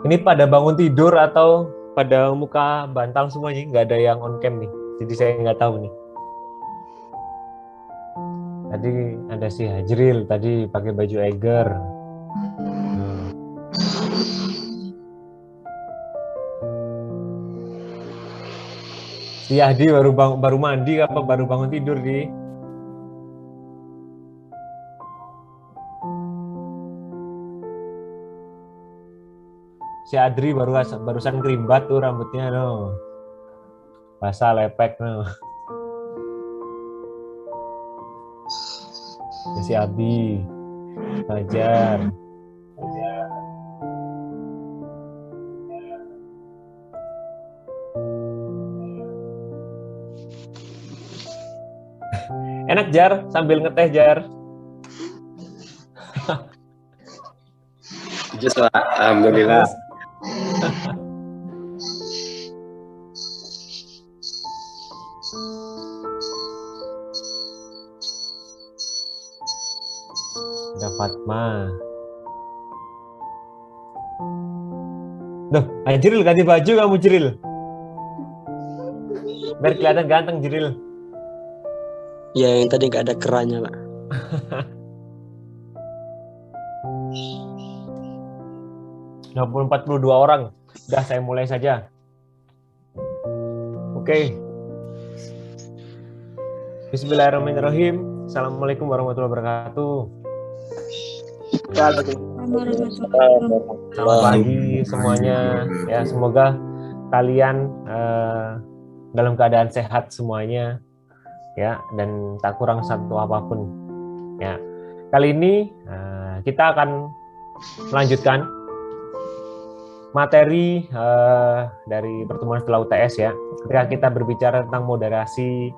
Ini pada bangun tidur atau pada muka bantal semuanya? Nggak ada yang on cam nih. Jadi saya nggak tahu nih. Tadi ada si Hajril, tadi pakai baju Eiger. Si Ahdi baru mandi apa baru bangun tidur di? Si Adri barusan kerimbat tuh rambutnya no. Basah lepek no. Ya, si Abi, Fajar. Enak Jar sambil ngeteh Jar. Just alhamdulillah. Ada Fatma. Duh, Jiril ganti baju kamu Jiril. Biar kelihatan ganteng Jiril. Ya yang tadi nggak ada kerannya Pak. Nah, 42 orang. Udah saya mulai saja. Oke. Bismillahirrahmanirrahim. Assalamualaikum warahmatullahi wabarakatuh. Selamat pagi semuanya. Ya, semoga kalian dalam keadaan sehat semuanya. Ya, dan tak kurang satu apapun. Ya, kali ini kita akan melanjutkan materi dari pertemuan setelah UTS ya. Ketika kita berbicara tentang moderasi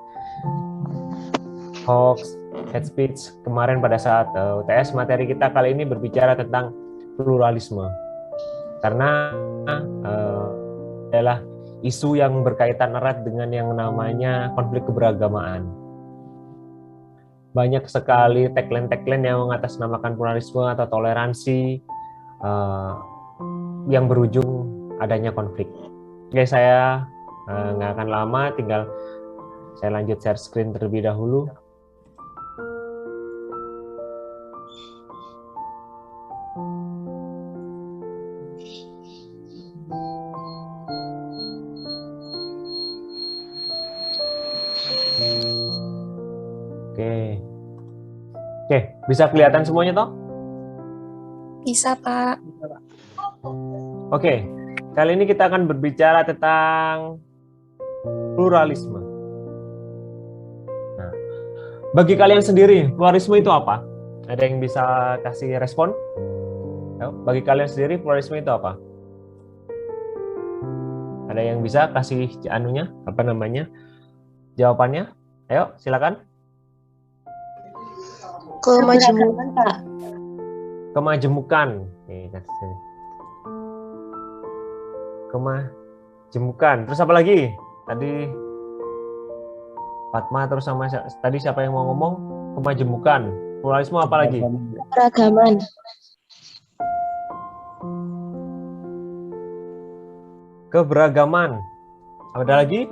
hoax, hate speech kemarin pada saat UTS, materi kita kali ini berbicara tentang pluralisme. Karena adalah isu yang berkaitan erat dengan yang namanya konflik keberagamaan. Banyak sekali tagline-tagline yang mengatasnamakan pluralisme atau toleransi yang berujung adanya konflik. Oke, saya nggak akan lama, tinggal saya lanjut share screen terlebih dahulu. Oke, bisa kelihatan semuanya toh? Bisa, Pak. Oke, kali ini kita akan berbicara tentang pluralisme. Nah, bagi kalian sendiri, pluralisme itu apa? Ada yang bisa kasih respon? Bagi kalian sendiri, pluralisme itu apa? Ada yang bisa kasih anunya, apa namanya, jawabannya? Ayo, silakan. Kemajemukan, Pak. Kemajemukan. Kemajemukan. Terus apa lagi? Tadi Fatma terus sama tadi siapa yang mau ngomong? Kemajemukan. Pluralisme apa lagi? Keragaman. Keberagaman. Ada lagi?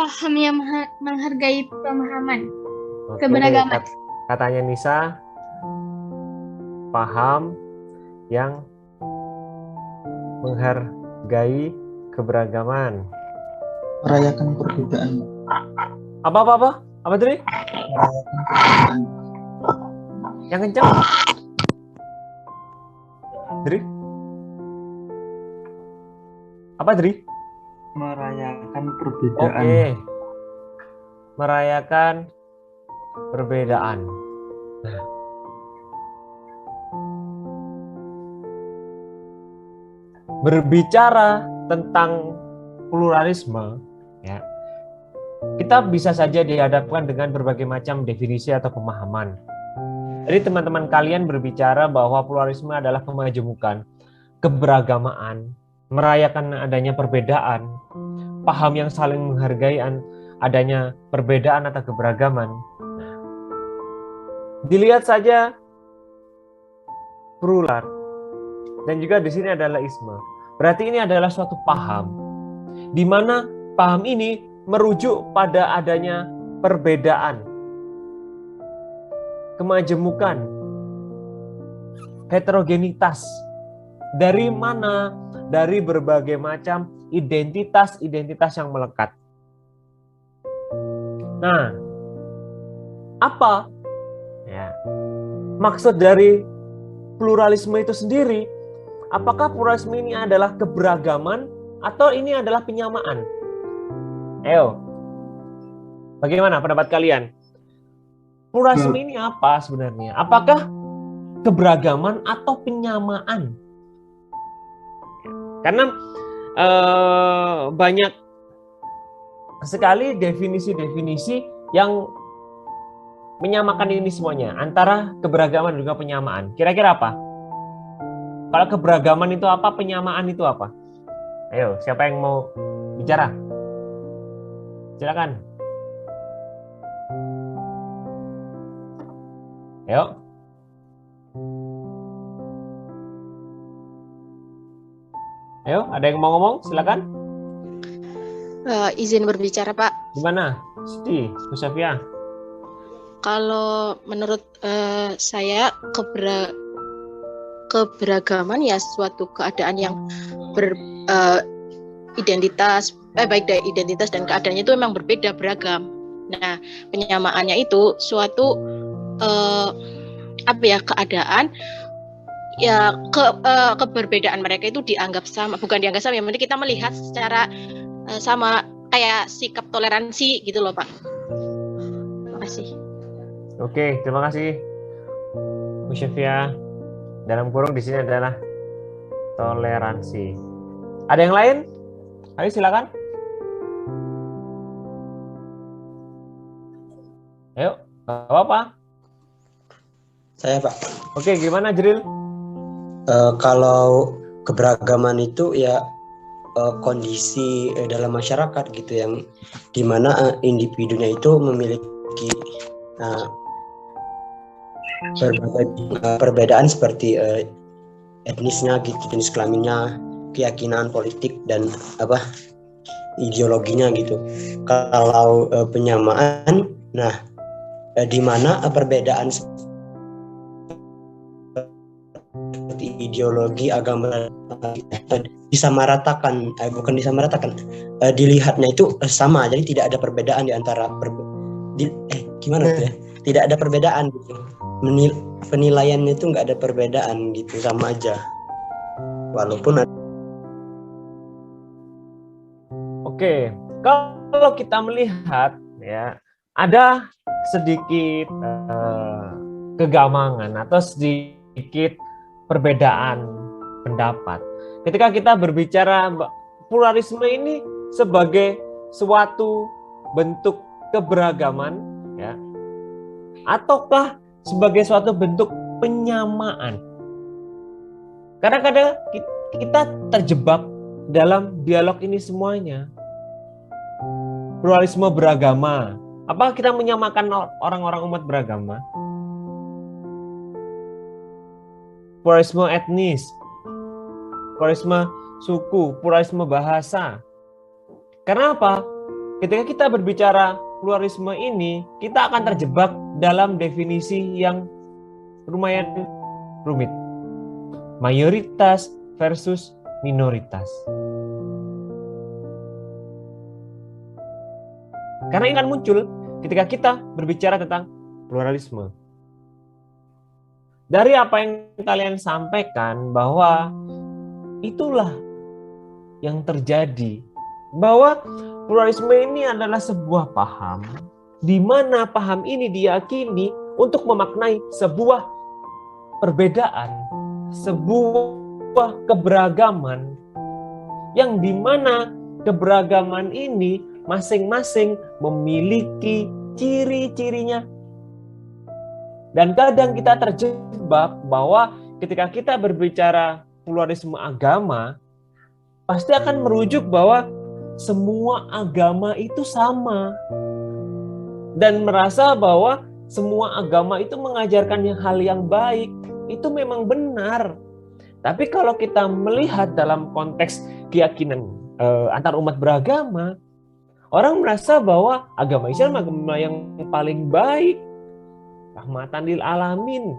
Paham yang menghargai pemahaman. Oke, Keberagaman. Katanya Nisa, paham yang menghargai keberagaman. Merayakan perbedaan. Apa? Apa tadi? Yang kencang. Dri? Apa Dri? Merayakan perbedaan. Oke. Merayakan perbedaan. Nah. Berbicara tentang pluralisme, ya, kita bisa saja dihadapkan dengan berbagai macam definisi atau pemahaman. Jadi teman-teman kalian berbicara bahwa pluralisme adalah kemajemukan, keberagamaan, merayakan adanya perbedaan, paham yang saling menghargai adanya perbedaan atau keberagaman. Dilihat saja plural. dan juga di sini adalah isme. Berarti ini adalah suatu paham, di mana paham ini merujuk pada adanya perbedaan, kemajemukan, heterogenitas. Dari mana? Dari berbagai macam identitas-identitas yang melekat. Nah, apa ya maksud dari pluralisme itu sendiri? Apakah pluralisme ini adalah keberagaman atau ini adalah penyamaan? Ayo, bagaimana pendapat kalian? Pluralisme ini apa sebenarnya? Apakah keberagaman atau penyamaan? Karena banyak sekali definisi-definisi yang menyamakan ini semuanya, antara keberagaman dan juga penyamaan. Kira-kira apa? Kalau keberagaman itu apa, penyamaan itu apa? Ayo, siapa yang mau bicara? Silakan. Ayo. Ayo, ada yang mau ngomong? Silakan. Izin berbicara, Pak. Gimana? Siti, Musafia. Kalau menurut saya keberagaman ya suatu keadaan yang beridentitas, baik dari identitas dan keadaannya itu memang berbeda, beragam. Nah, penyamaannya itu suatu keadaan ya keberbedaan mereka itu dianggap sama, bukan dianggap sama, yang penting kita melihat secara sama, kayak sikap toleransi gitu loh, Pak. Terima kasih. Oke, terima kasih Musyafia. Dalam kurung di sini adalah toleransi. Ada yang lain? Ayo silakan. Ayo, apa? Saya, Pak. Oke, gimana Jril? Kalau keberagaman itu ya kondisi dalam masyarakat gitu, yang dimana individunya itu memiliki perbedaan seperti etnisnya gitu, jenis kelaminnya, keyakinan politik dan ideologinya gitu. Kalau penyamaan, nah di mana perbedaan seperti ideologi, agama disamaratakan, dilihatnya itu sama, jadi tidak ada perbedaan di antara tidak ada perbedaan gitu. Penilaiannya itu nggak ada perbedaan gitu, sama aja. Walaupun Oke, kalau kita melihat ya ada sedikit kegamangan atau sedikit perbedaan pendapat ketika kita berbicara pluralisme ini sebagai suatu bentuk keberagaman ya, ataukah sebagai suatu bentuk penyamaan. Kadang-kadang kita terjebak dalam dialog ini semuanya. Pluralisme beragama. Apakah kita menyamakan orang-orang umat beragama? Pluralisme etnis, pluralisme suku, pluralisme bahasa. Karena apa? Ketika kita berbicara pluralisme ini, kita akan terjebak dalam definisi yang lumayan rumit. Mayoritas versus minoritas. Karena ini akan muncul ketika kita berbicara tentang pluralisme. Dari apa yang kalian sampaikan, bahwa itulah yang terjadi, bahwa pluralisme ini adalah sebuah paham, di mana paham ini diyakini untuk memaknai sebuah perbedaan, sebuah keberagaman, yang di mana keberagaman ini masing-masing memiliki ciri-cirinya. Dan kadang kita terjebak bahwa ketika kita berbicara pluralisme agama, pasti akan merujuk bahwa semua agama itu sama. Dan merasa bahwa semua agama itu mengajarkan hal yang baik. Itu memang benar. Tapi kalau kita melihat dalam konteks keyakinan antar umat beragama, orang merasa bahwa agama Islam agama yang paling baik, rahmatan lil alamin,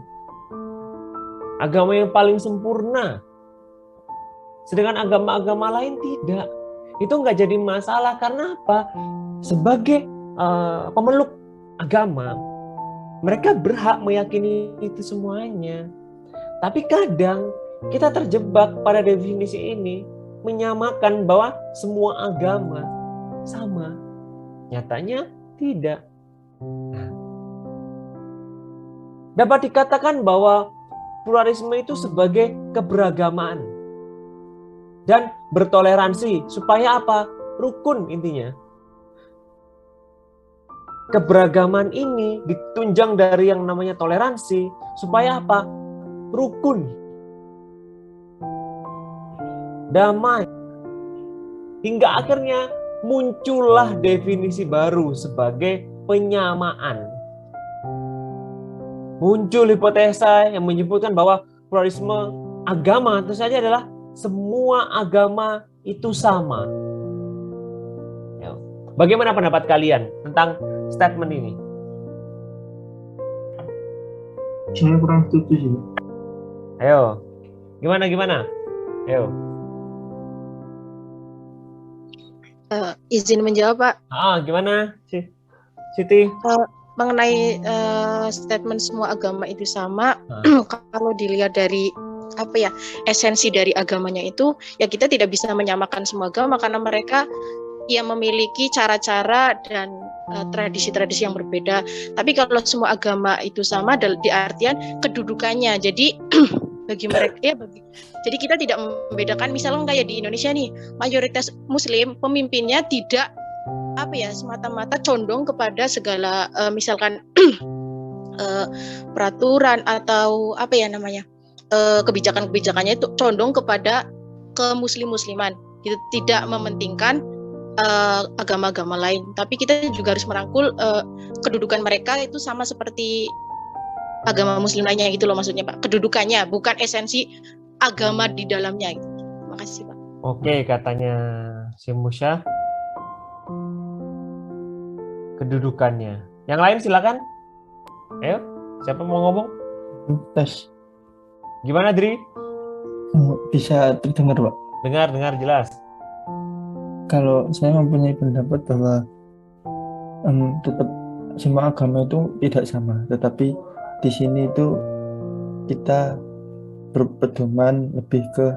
agama yang paling sempurna. Sedangkan agama-agama lain tidak. Itu nggak jadi masalah. Karena apa? Sebagai pemeluk agama, mereka berhak meyakini itu semuanya. Tapi kadang kita terjebak pada definisi ini, menyamakan bahwa semua agama sama. Nyatanya tidak. Nah, dapat dikatakan bahwa pluralisme itu sebagai keberagamaan dan bertoleransi. Supaya apa? Rukun intinya. Keberagaman ini ditunjang dari yang namanya toleransi. Supaya apa? Rukun. Damai. Hingga akhirnya muncullah definisi baru sebagai penyamaan. Muncul hipotesa yang menyebutkan bahwa pluralisme agama tentu saja adalah semua agama itu sama. Ya. Bagaimana pendapat kalian tentang statement ini? Saya kurang setuju sih. Ayo, gimana? Ayo. Izin menjawab, Pak. Gimana, Siti? Mengenai statement semua agama itu sama, kalau dilihat dari esensi dari agamanya itu, ya kita tidak bisa menyamakan semua agama karena mereka yang memiliki cara-cara dan tradisi-tradisi yang berbeda. Tapi kalau semua agama itu sama di artian kedudukannya. Jadi bagi mereka jadi kita tidak membedakan, misalnya kayak di Indonesia nih, mayoritas muslim, pemimpinnya tidak semata-mata condong kepada segala misalkan peraturan atau kebijakan-kebijakannya itu condong kepada musliman, gitu, tidak mementingkan agama-agama lain. Tapi kita juga harus merangkul kedudukan mereka itu sama seperti agama muslim lainnya gitu loh, maksudnya Pak. Kedudukannya, bukan esensi agama di dalamnya gitu. Terima kasih Pak. Oke, katanya si Musya. Kedudukannya. Yang lain silakan. Ayo, siapa mau ngomong? Tes. Gimana, Dri? Bisa terdengar, Pak? Dengar jelas. Kalau saya mempunyai pendapat bahwa tetap semua agama itu tidak sama, tetapi di sini itu kita berpedoman lebih ke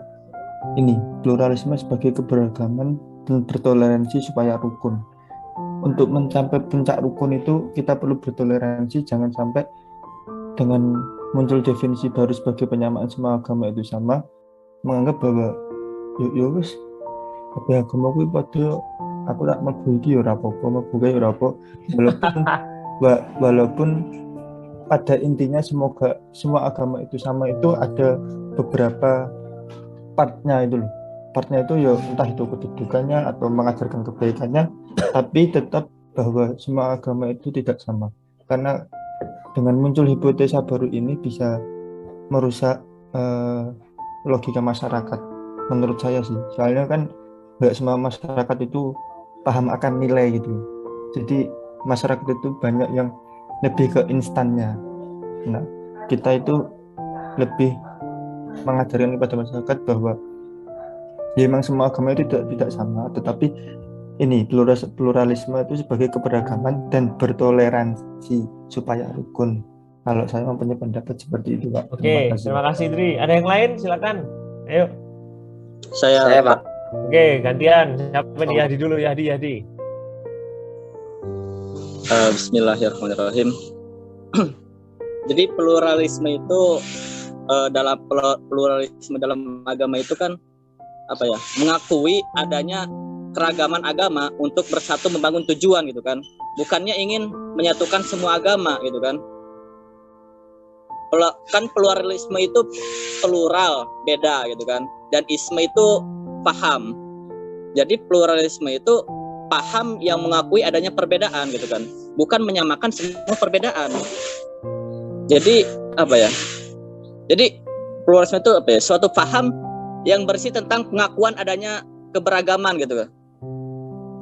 ini, pluralisme sebagai keberagaman dan bertoleransi supaya rukun. Untuk mencapai puncak rukun itu kita perlu bertoleransi, jangan sampai dengan muncul definisi baru sebagai penyamaan semua agama itu sama, menganggap bahwa yo wis kabeh agama kuwi padha, aku tak mlebu iki ora apa-apa, mlebu kae ora apa. Walaupun pada intinya semua agama itu sama, itu ada beberapa partnya itu loh. Partnya itu ya entah itu kedudukannya atau mengajarkan kebaikannya, tapi tetap bahwa semua agama itu tidak sama. Karena dengan muncul hipotesa baru ini bisa merusak logika masyarakat. Menurut saya sih, soalnya kan nggak semua masyarakat itu paham akan nilai gitu. Jadi masyarakat itu banyak yang lebih ke instannya. Nah, kita itu lebih mengajarkan kepada masyarakat bahwa ya memang semua agama itu tidak sama, tetapi ini pluralisme itu sebagai keberagaman dan bertoleransi supaya rukun. Kalau saya mempunyai pendapat seperti itu, Pak. Oke, terima kasih Dri. Ada yang lain? Silakan. Ayo. Saya Pak. Oke, gantian. Siapa nih? Yahdi dulu, Yahdi. Bismillahirrahmanirrahim. Jadi pluralisme itu dalam pluralisme dalam agama itu kan mengakui adanya keragaman agama untuk bersatu membangun tujuan gitu kan, bukannya ingin menyatukan semua agama gitu kan. Kan pluralisme itu plural, beda gitu kan, dan isme itu paham. Jadi pluralisme itu paham yang mengakui adanya perbedaan gitu kan, bukan menyamakan semua perbedaan. Jadi Jadi pluralisme itu apa ya? Suatu paham yang bersih tentang pengakuan adanya keberagaman gitu kan.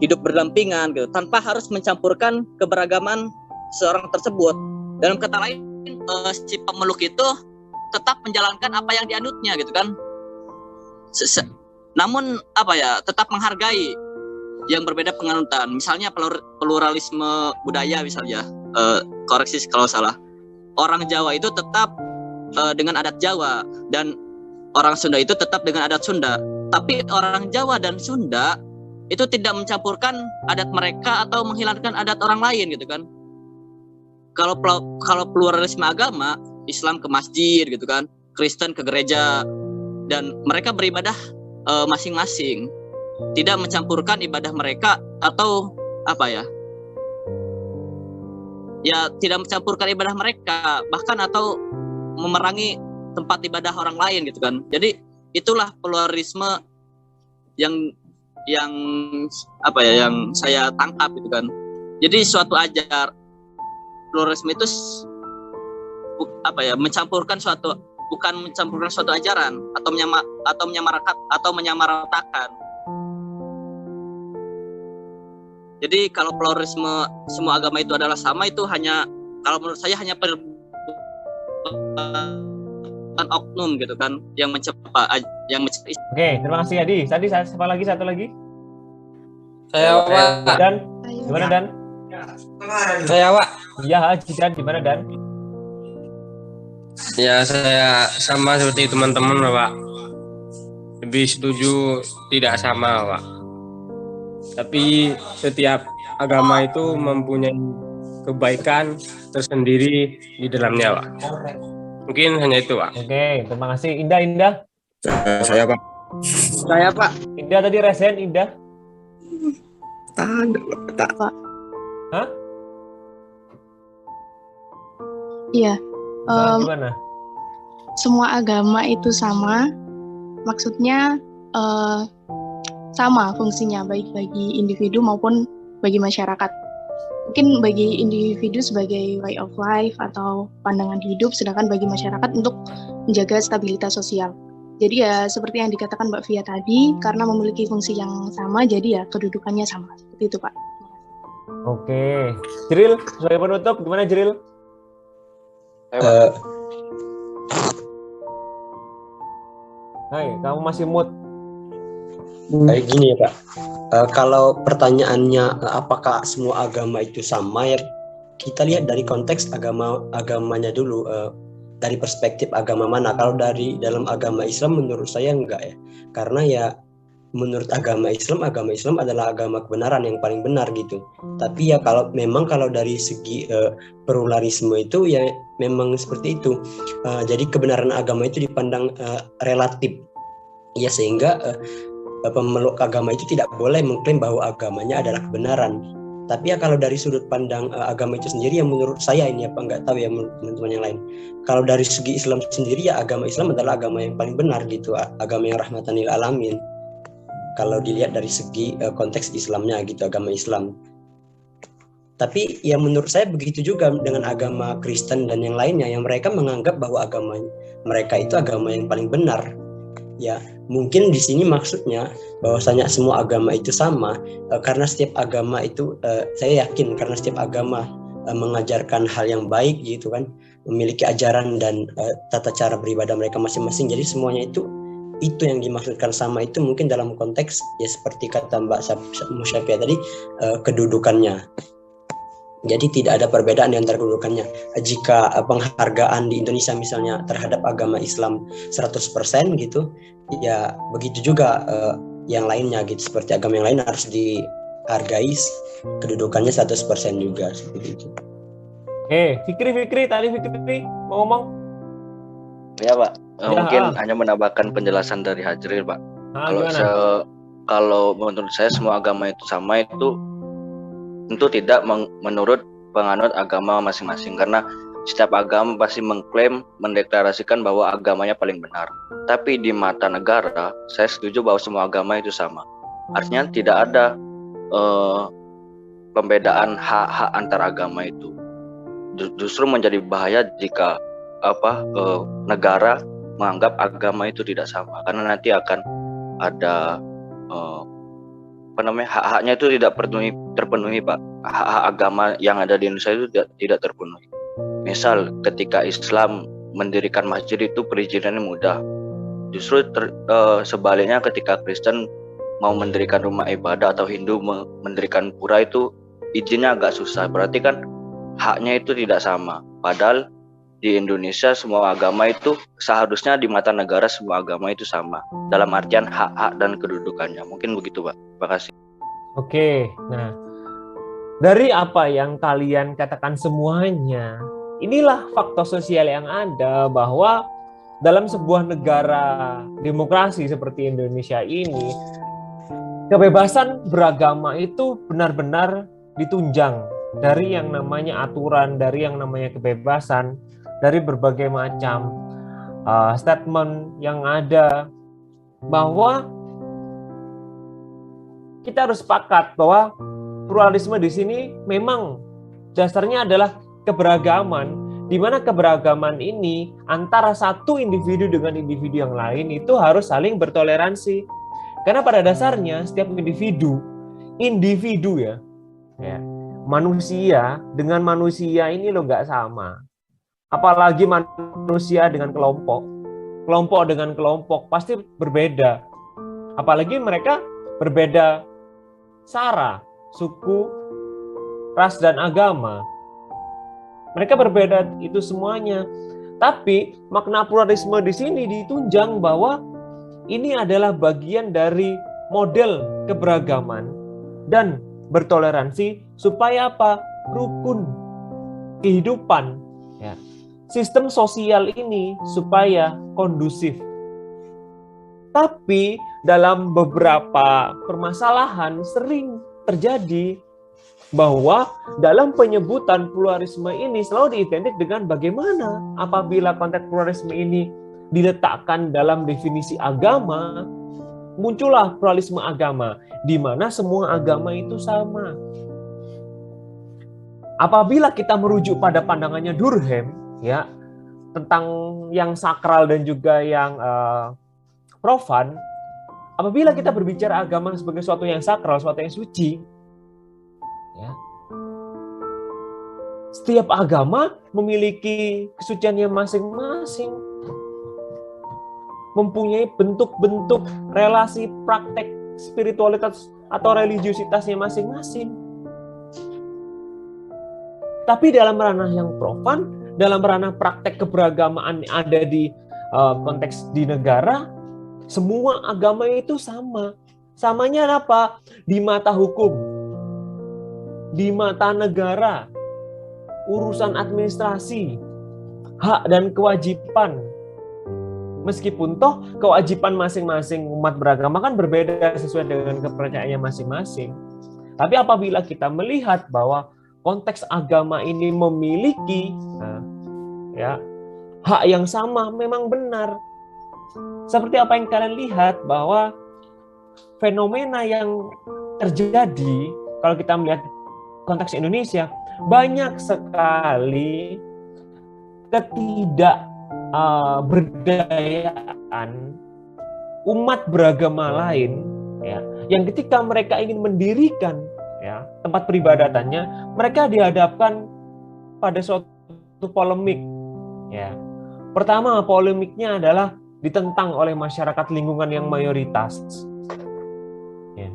Hidup berdampingan gitu, tanpa harus mencampurkan keberagaman seorang tersebut. Dalam kata lain, si pemeluk itu tetap menjalankan apa yang dianutnya gitu kan. Namun apa ya, tetap menghargai yang berbeda penganutan. Misalnya pluralisme budaya misalnya, koreksi kalau salah. Orang Jawa itu tetap dengan adat Jawa, dan orang Sunda itu tetap dengan adat Sunda. Tapi orang Jawa dan Sunda itu tidak mencampurkan adat mereka atau menghilangkan adat orang lain gitu kan. Kalau pluralisme agama, Islam ke masjid gitu kan, Kristen ke gereja, dan mereka beribadah masing-masing, tidak mencampurkan ibadah mereka atau apa ya, tidak mencampurkan ibadah mereka, bahkan atau memerangi tempat ibadah orang lain gitu kan. Jadi itulah pluralisme yang apa ya, yang saya tangkap gitu kan. Jadi suatu pluralisme itu apa ya, bukan mencampurkan suatu ajaran atau menyamaratakan. Jadi kalau pluralisme semua agama itu adalah sama, itu hanya, kalau menurut saya, hanya oknum gitu kan, yang mencoba. Oke, terima kasih Adi. Tadi siapa lagi, satu lagi? Saya Pak. Dan gimana Dan? Saya Pak. Iya Haji Dan, gimana Dan? Ya, saya sama seperti teman-teman Pak. Lebih setuju tidak sama Pak. Tapi setiap agama itu mempunyai kebaikan tersendiri di dalamnya Pak. Mungkin hanya itu Pak. Oke, terima kasih. Indah. Saya Pak. Saya Pak. Indah tadi resen, Indah. Tak. Hah? Iya. Gimana? Semua agama itu sama. Maksudnya sama fungsinya, baik bagi individu maupun bagi masyarakat. Mungkin bagi individu sebagai way of life atau pandangan hidup, sedangkan bagi masyarakat untuk menjaga stabilitas sosial. Jadi ya seperti yang dikatakan Mbak Via tadi, karena memiliki fungsi yang sama, jadi ya kedudukannya sama. Seperti itu Pak. Oke. Jril, sebagai penutup, gimana Jril? Hai, kamu masih mood? Kayak gini ya Pak. Kalau pertanyaannya apakah semua agama itu sama, ya kita lihat dari konteks agamanya dulu. Dari perspektif agama mana. Kalau dalam agama Islam menurut saya enggak ya, karena ya menurut agama Islam adalah agama kebenaran yang paling benar gitu. Tapi ya kalau dari segi pluralisme itu ya memang seperti itu. Jadi kebenaran agama itu dipandang relatif ya, sehingga pemeluk agama itu tidak boleh mengklaim bahwa agamanya adalah kebenaran. Tapi ya kalau dari sudut pandang agama itu sendiri, yang menurut saya ini, apa nggak tahu ya menurut teman-teman yang lain. Kalau dari segi Islam sendiri ya agama Islam adalah agama yang paling benar gitu, agama yang rahmatan lil alamin. Kalau dilihat dari segi konteks Islamnya gitu, agama Islam. Tapi ya menurut saya begitu juga dengan agama Kristen dan yang lainnya, yang mereka menganggap bahwa agama mereka itu agama yang paling benar. Ya, mungkin di sini maksudnya bahwasanya semua agama itu sama, karena setiap agama itu saya yakin karena setiap agama mengajarkan hal yang baik gitu kan, memiliki ajaran dan tata cara beribadah mereka masing-masing. Jadi semuanya itu yang dimaksudkan sama itu mungkin dalam konteks ya seperti kata Mbak Musyafia tadi, kedudukannya. Jadi tidak ada perbedaan di antara kedudukannya. Jika penghargaan di Indonesia misalnya terhadap agama Islam 100% gitu, ya begitu juga yang lainnya gitu. Seperti agama yang lain harus dihargai kedudukannya 100% juga seperti itu. Fikri tadi Fikri mau ngomong? Ya Pak, mungkin hanya menambahkan penjelasan dari Hajril Pak. Kalau menurut saya semua agama itu sama itu tentu tidak menurut penganut agama masing-masing, karena setiap agama pasti mengklaim, mendeklarasikan bahwa agamanya paling benar. Tapi di mata negara, saya setuju bahwa semua agama itu sama. Artinya tidak ada pembedaan hak-hak antar agama itu. Justru menjadi bahaya jika negara menganggap agama itu tidak sama, karena nanti akan ada hak-haknya itu tidak terpenuhi Pak. Hak-hak agama yang ada di Indonesia itu tidak terpenuhi. Misal ketika Islam mendirikan masjid itu perizinannya mudah. Justru sebaliknya ketika Kristen mau mendirikan rumah ibadah atau Hindu mendirikan pura itu izinnya agak susah. Berarti kan haknya itu tidak sama. Padahal di Indonesia semua agama itu seharusnya di mata negara semua agama itu sama dalam artian hak-hak dan kedudukannya. Mungkin begitu Pak. Terima kasih. Oke, nah dari apa yang kalian katakan semuanya, inilah faktor sosial yang ada bahwa dalam sebuah negara demokrasi seperti Indonesia ini, kebebasan beragama itu benar-benar ditunjang dari yang namanya aturan, dari yang namanya kebebasan, dari berbagai macam statement yang ada, bahwa kita harus sepakat bahwa pluralisme di sini memang dasarnya adalah keberagaman, di mana keberagaman ini antara satu individu dengan individu yang lain itu harus saling bertoleransi. Karena pada dasarnya setiap individu ya, manusia dengan manusia ini loh nggak sama. Apalagi manusia dengan kelompok dengan kelompok pasti berbeda. Apalagi mereka berbeda sara, suku, ras dan agama. Mereka berbeda itu semuanya. Tapi makna pluralisme di sini ditunjang bahwa ini adalah bagian dari model keberagaman dan bertoleransi supaya apa? Rukun kehidupan, ya. Sistem sosial ini supaya kondusif. Tapi dalam beberapa permasalahan sering terjadi bahwa dalam penyebutan pluralisme ini selalu diidentik dengan bagaimana apabila konteks pluralisme ini diletakkan dalam definisi agama, muncullah pluralisme agama, di mana semua agama itu sama. Apabila kita merujuk pada pandangannya Durkheim, ya, tentang yang sakral dan juga yang profan, apabila kita berbicara agama sebagai sesuatu yang sakral, sesuatu yang suci, ya, setiap agama memiliki kesuciannya masing-masing, mempunyai bentuk-bentuk relasi praktek spiritualitas atau religiusitasnya masing-masing. Tapi dalam ranah yang profan, dalam ranah praktek keberagamaan yang ada di konteks di negara, semua agama itu sama. Samanya apa? Di mata hukum, di mata negara, urusan administrasi, hak dan kewajiban. Meskipun toh kewajiban masing-masing umat beragama kan berbeda sesuai dengan kepercayaannya masing-masing. Tapi apabila kita melihat bahwa konteks agama ini memiliki hak yang sama, memang benar. Seperti apa yang kalian lihat bahwa fenomena yang terjadi kalau kita melihat konteks Indonesia, banyak sekali ketidakberdayaan umat beragama lain, ya, yang ketika mereka ingin mendirikan, ya, tempat peribadatannya, mereka dihadapkan pada suatu polemik. Ya. Pertama, polemiknya adalah ditentang oleh masyarakat lingkungan yang mayoritas. Ya.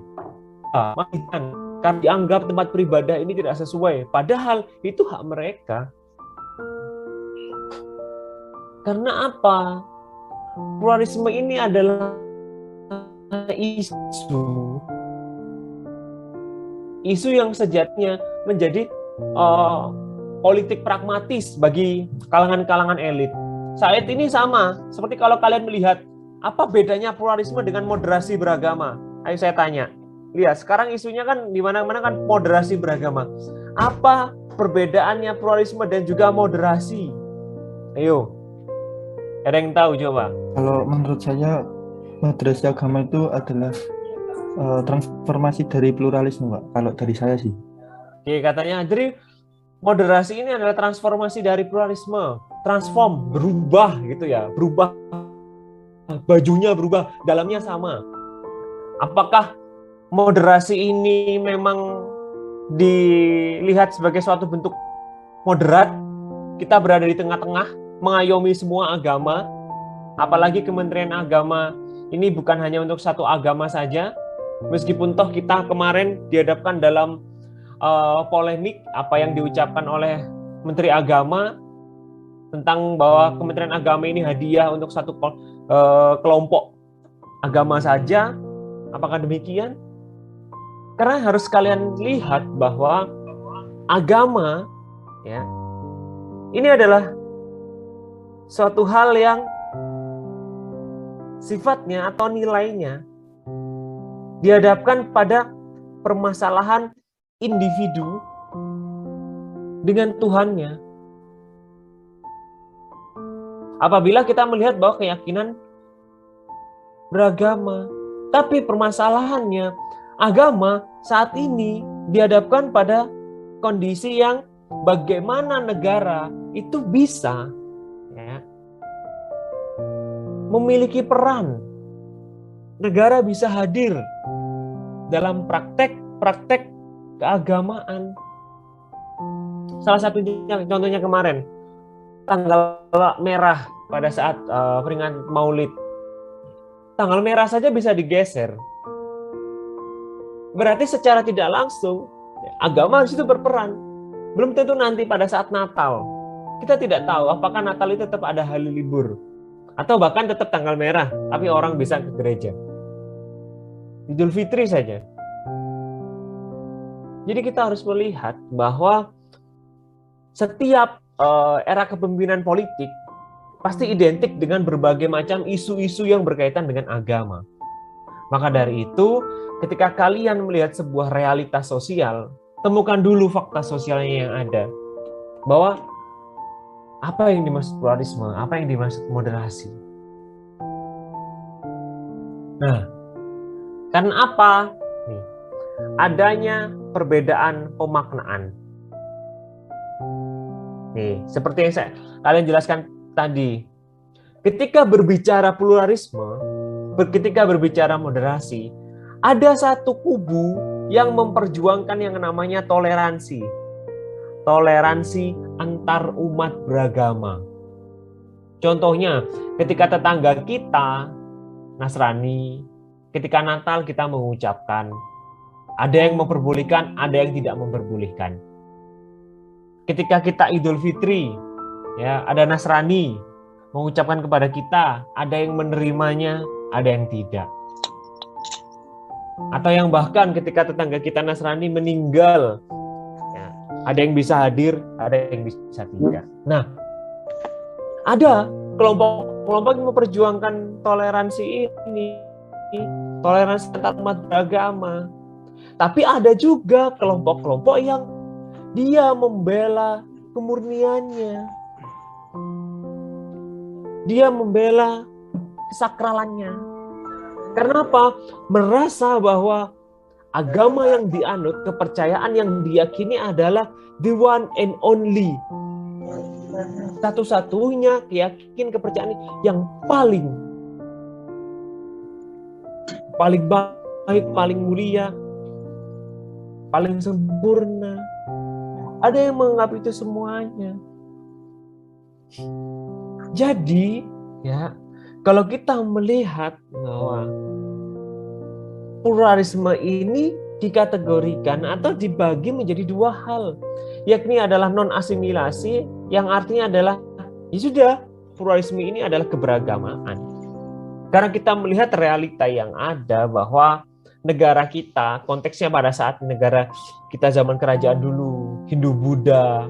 Karena dianggap tempat beribadah ini tidak sesuai, padahal itu hak mereka. Karena apa? Pluralisme ini adalah isu yang sejatinya menjadi politik pragmatis bagi kalangan-kalangan elit. Saat ini sama, seperti kalau kalian melihat apa bedanya pluralisme dengan moderasi beragama. Ayo saya tanya. Lihat, sekarang isunya kan di mana-mana kan moderasi beragama. Apa perbedaannya pluralisme dan juga moderasi? Ayo. Ada yang tahu coba? Kalau menurut saya moderasi agama itu adalah transformasi dari pluralisme, Pak. Kalau dari saya sih. Oke, katanya jadi moderasi ini adalah transformasi dari pluralisme. Transform, berubah gitu ya. Berubah bajunya berubah, dalamnya sama. Apakah moderasi ini memang dilihat sebagai suatu bentuk moderat? Kita berada di tengah-tengah, mengayomi semua agama, apalagi Kementerian Agama ini bukan hanya untuk satu agama saja, meskipun toh kita kemarin dihadapkan dalam polemik apa yang diucapkan oleh Menteri Agama tentang bahwa Kementerian Agama ini hadiah untuk satu kelompok agama saja. Apakah demikian? Karena harus kalian lihat bahwa agama, ya, ini adalah suatu hal yang sifatnya atau nilainya dihadapkan pada permasalahan individu dengan Tuhannya. Apabila kita melihat bahwa keyakinan beragama, tapi permasalahannya agama saat ini dihadapkan pada kondisi yang bagaimana negara itu bisa, ya, memiliki peran. Negara bisa hadir dalam praktek keagamaan. Salah satunya contohnya kemarin tanggal merah pada saat peringatan Maulid. Tanggal merah saja bisa digeser. Berarti secara tidak langsung agama di situ berperan. Belum tentu nanti pada saat Natal. Kita tidak tahu apakah Natal itu tetap ada hari libur atau bahkan tetap tanggal merah, tapi orang bisa ke gereja. Idul Fitri saja. Jadi kita harus melihat bahwa setiap era kepemimpinan politik pasti identik dengan berbagai macam isu-isu yang berkaitan dengan agama. Maka dari itu, ketika kalian melihat sebuah realitas sosial, temukan dulu fakta sosialnya yang ada. Bahwa apa yang dimaksud pluralisme, apa yang dimaksud moderasi. Nah, karena apa? Nih, adanya perbedaan pemaknaan. Nih, seperti yang kalian jelaskan tadi. Ketika berbicara pluralisme, ketika berbicara moderasi, ada satu kubu yang memperjuangkan yang namanya toleransi. Toleransi antar umat beragama. Contohnya, ketika tetangga kita Nasrani, ketika Natal kita mengucapkan, ada yang memperbolehkan, ada yang tidak memperbolehkan. Ketika kita Idul Fitri, ya, ada Nasrani mengucapkan kepada kita, ada yang menerimanya, ada yang tidak. Atau yang bahkan ketika tetangga kita Nasrani meninggal, ya, ada yang bisa hadir, ada yang bisa tidak. Nah, ada kelompok-kelompok yang memperjuangkan toleransi ini, toleransi antar umat beragama. Tapi ada juga kelompok-kelompok yang dia membela kemurniannya. Dia membela kesakralannya. Karena apa? Merasa bahwa agama yang dianut, kepercayaan yang diyakini adalah the one and only. Satu-satunya kepercayaan yang paling baik, paling mulia, paling sempurna. Ada yang menganggap itu semuanya. Jadi, ya, kalau kita melihat bahwa pluralisme ini dikategorikan atau dibagi menjadi dua hal, yakni adalah non-asimilasi, yang artinya adalah, ya sudah, pluralisme ini adalah keberagamaan. Karena kita melihat realita yang ada bahwa negara kita, konteksnya pada saat negara kita zaman kerajaan dulu, Hindu-Buddha,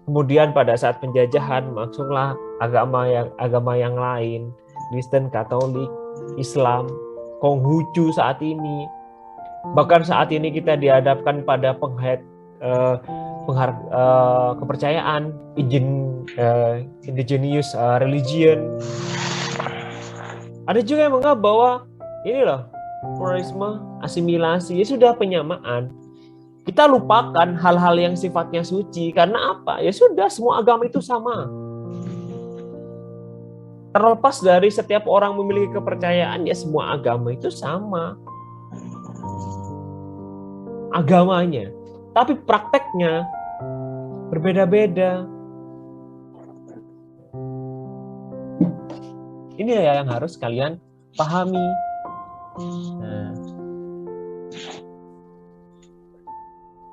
kemudian pada saat penjajahan masuklah agama yang lain, Kristen, Katolik, Islam, Konghucu saat ini. Bahkan saat ini kita dihadapkan pada kepercayaan indigenous religion. Ada juga yang menganggap bahwa ini loh, pluralisme, asimilasi, ya sudah penyamaan. Kita lupakan hal-hal yang sifatnya suci. Karena apa? Ya sudah, semua agama itu sama. terlepas dari setiap orang memiliki kepercayaan, ya semua agama itu sama agamanya, tapi prakteknya berbeda-beda. Ini ya yang harus kalian pahami.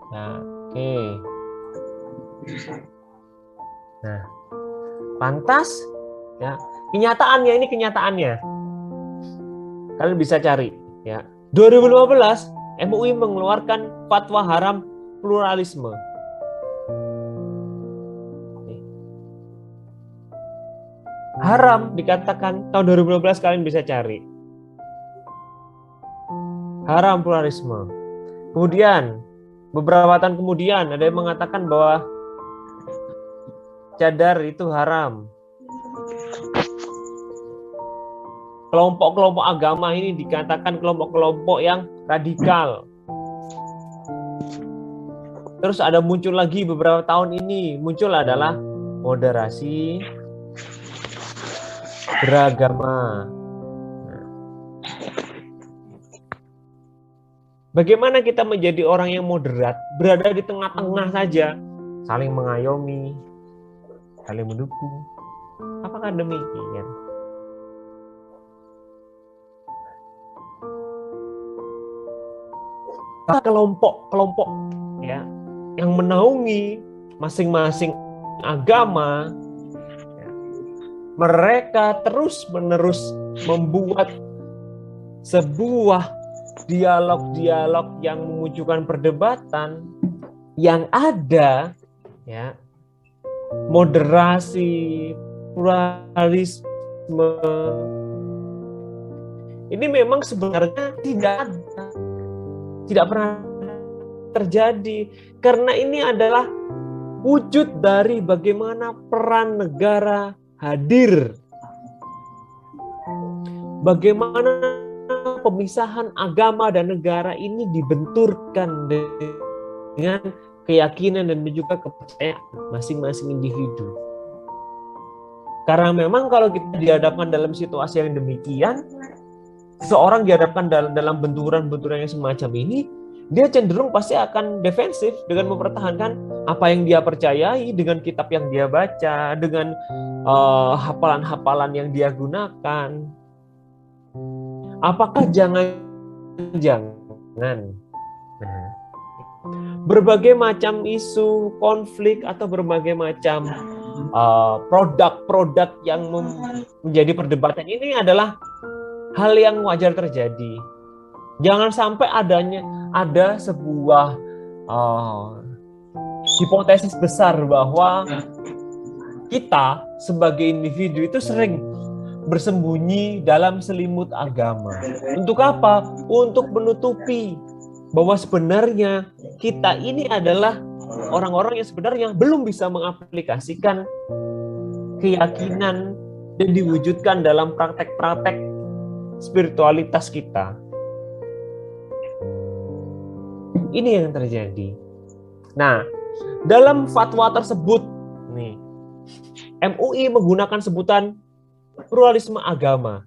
Nah, oke. Nah, lantas ya, ini kenyataannya. Kalian bisa cari ya. 2015 MUI mengeluarkan fatwa haram pluralisme. Haram dikatakan tahun 2015, kalian bisa cari. Haram pluralisme. Kemudian beberapa tahun kemudian ada yang mengatakan bahwa cadar itu haram. Kelompok-kelompok agama ini dikatakan kelompok-kelompok yang radikal. Terus ada muncul lagi beberapa tahun ini, muncul adalah moderasi beragama. Bagaimana kita menjadi orang yang moderat, berada di tengah-tengah saja, saling mengayomi, saling mendukung? Apakah demikian? Kelompok-kelompok ya yang menaungi masing-masing agama, ya, mereka terus-menerus membuat sebuah dialog-dialog yang memunculkan perdebatan yang ada ya, moderasi, pluralisme. Ini memang sebenarnya tidak pernah terjadi, karena ini adalah wujud dari bagaimana peran negara hadir, bagaimana pemisahan agama dan negara ini dibenturkan dengan keyakinan dan juga kepercayaan masing-masing individu. Karena memang kalau kita dihadapkan dalam situasi yang demikian, seseorang dihadapkan dalam benturan-benturan yang semacam ini, dia cenderung pasti akan defensif dengan mempertahankan apa yang dia percayai, dengan kitab yang dia baca, dengan hafalan-hafalan yang dia gunakan. Apakah jangan-jangan berbagai macam isu, konflik, atau berbagai macam produk-produk yang menjadi perdebatan ini adalah hal yang wajar terjadi? Jangan sampai ada sebuah hipotesis besar bahwa kita sebagai individu itu sering bersembunyi dalam selimut agama. Untuk apa? Untuk menutupi bahwa sebenarnya kita ini adalah orang-orang yang sebenarnya belum bisa mengaplikasikan keyakinan dan diwujudkan dalam praktek-praktek spiritualitas kita. Ini yang terjadi. Nah, dalam fatwa tersebut nih, MUI menggunakan sebutan pluralisme agama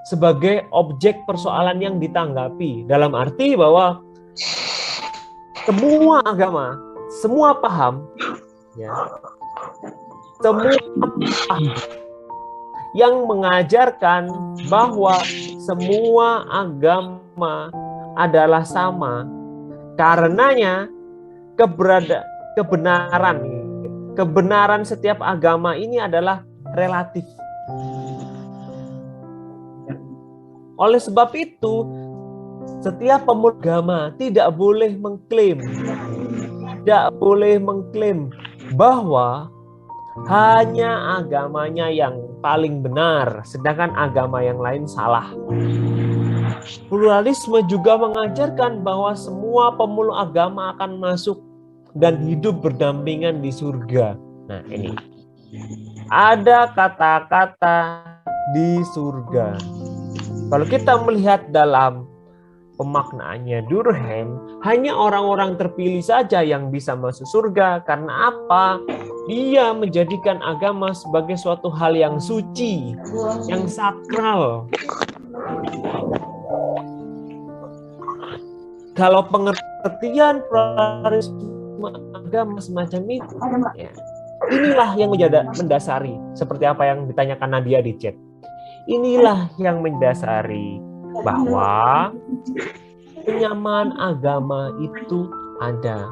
sebagai objek persoalan yang ditanggapi, dalam arti bahwa semua agama, semua paham, ya, semua paham yang mengajarkan bahwa semua agama adalah sama. Karenanya kebenaran setiap agama ini adalah relatif. Oleh sebab itu, setiap pemeluk agama tidak boleh mengklaim bahwa hanya agamanya yang paling benar, sedangkan agama yang lain salah. Pluralisme juga mengajarkan bahwa semua pemeluk agama akan masuk dan hidup berdampingan di surga. Nah, ini ada kata-kata di surga. Kalau kita melihat dalam pemaknaannya Durkheim, hanya orang-orang terpilih saja yang bisa masuk surga. Karena apa? Dia menjadikan agama sebagai suatu hal yang suci, yang sakral. Kalau pengertian pluralisme agama semacam itu, ya, inilah yang mendasari, seperti apa yang ditanyakan Nadia di chat. Inilah yang mendasari bahwa penyamaan agama itu ada.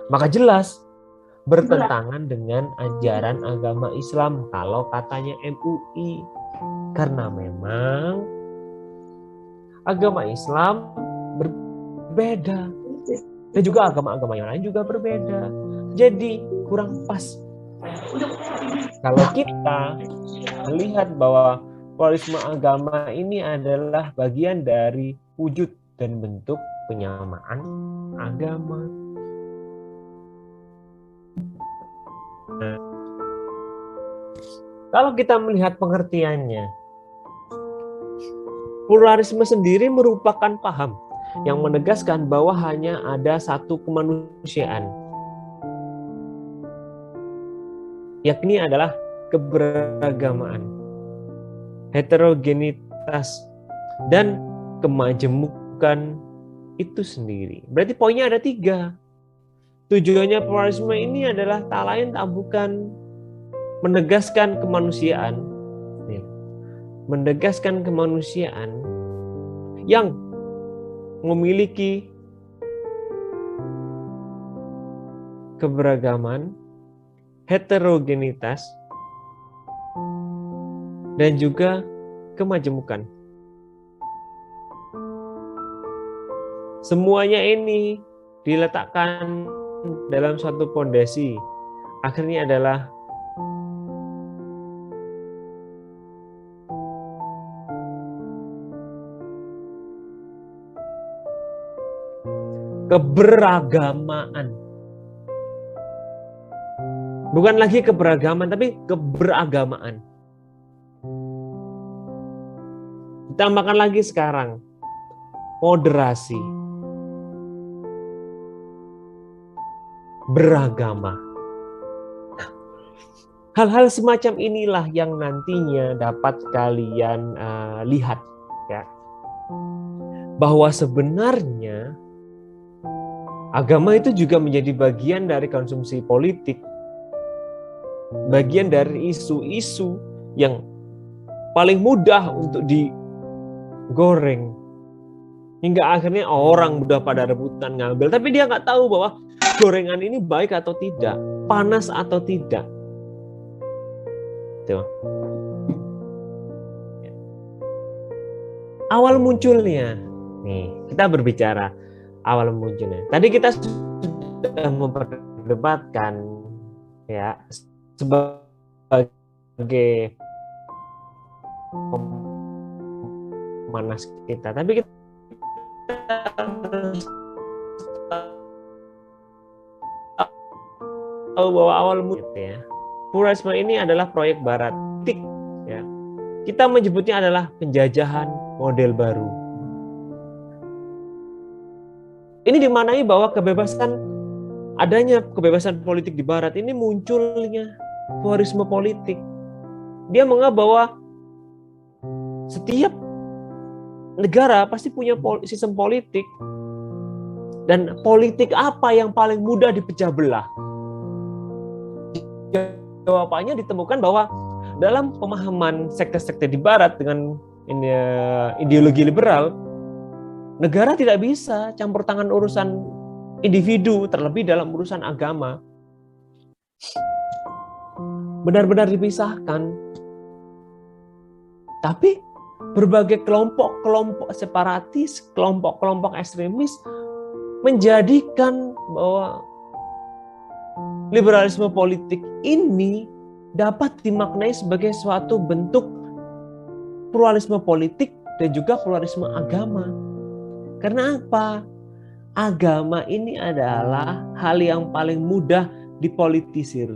Maka jelas bertentangan dengan ajaran agama Islam kalau katanya MUI. Karena memang agama Islam berbeda. Dan juga agama-agama yang lain juga berbeda. Jadi kurang pas. Kalau kita melihat bahwa pluralisme agama ini adalah bagian dari wujud dan bentuk penyamaan agama. Nah, kalau kita melihat pengertiannya, pluralisme sendiri merupakan paham yang menegaskan bahwa hanya ada satu kemanusiaan, yakni adalah keberagamaan, heterogenitas, dan kemajemukan itu sendiri. Berarti poinnya ada 3. Tujuannya pluralisme ini adalah tak lain tak bukan menegaskan kemanusiaan, menegaskan kemanusiaan yang memiliki keberagaman, heterogenitas, dan juga kemajemukan. Semuanya ini diletakkan dalam suatu fondasi, akhirnya adalah keberagamaan. Bukan lagi keberagaman, tapi keberagamaan. Ditambahkan lagi sekarang moderasi, beragama. Hal-hal semacam inilah yang nantinya dapat kalian lihat, ya, bahwa sebenarnya agama itu juga menjadi bagian dari konsumsi politik, bagian dari isu-isu yang paling mudah untuk digoreng, hingga akhirnya orang udah pada rebutan ngambil, tapi dia nggak tahu bahwa gorengan ini baik atau tidak, panas atau tidak. Tuh. Awal munculnya, nih kita berbicara awal munculnya. Tadi kita sudah memperdebatkan, ya, sebagai pemanas kita, tapi kita tahu bahwa awal mulanya pluralisme ini adalah proyek barat, ya. Kita menyebutnya adalah penjajahan model baru. Ini dimaknai bahwa adanya kebebasan politik di barat ini munculnya pluralisme politik. Dia menganggap bahwa setiap negara pasti punya sistem politik, dan politik apa yang paling mudah dipecah belah? Jawabannya ditemukan bahwa dalam pemahaman sekte-sekte di barat dengan ideologi liberal, negara tidak bisa campur tangan urusan individu, terlebih dalam urusan agama. Benar-benar dipisahkan. Tapi berbagai kelompok-kelompok separatis, kelompok-kelompok ekstremis menjadikan bahwa liberalisme politik ini dapat dimaknai sebagai suatu bentuk pluralisme politik dan juga pluralisme agama. Karena apa? Agama ini adalah hal yang paling mudah dipolitisir.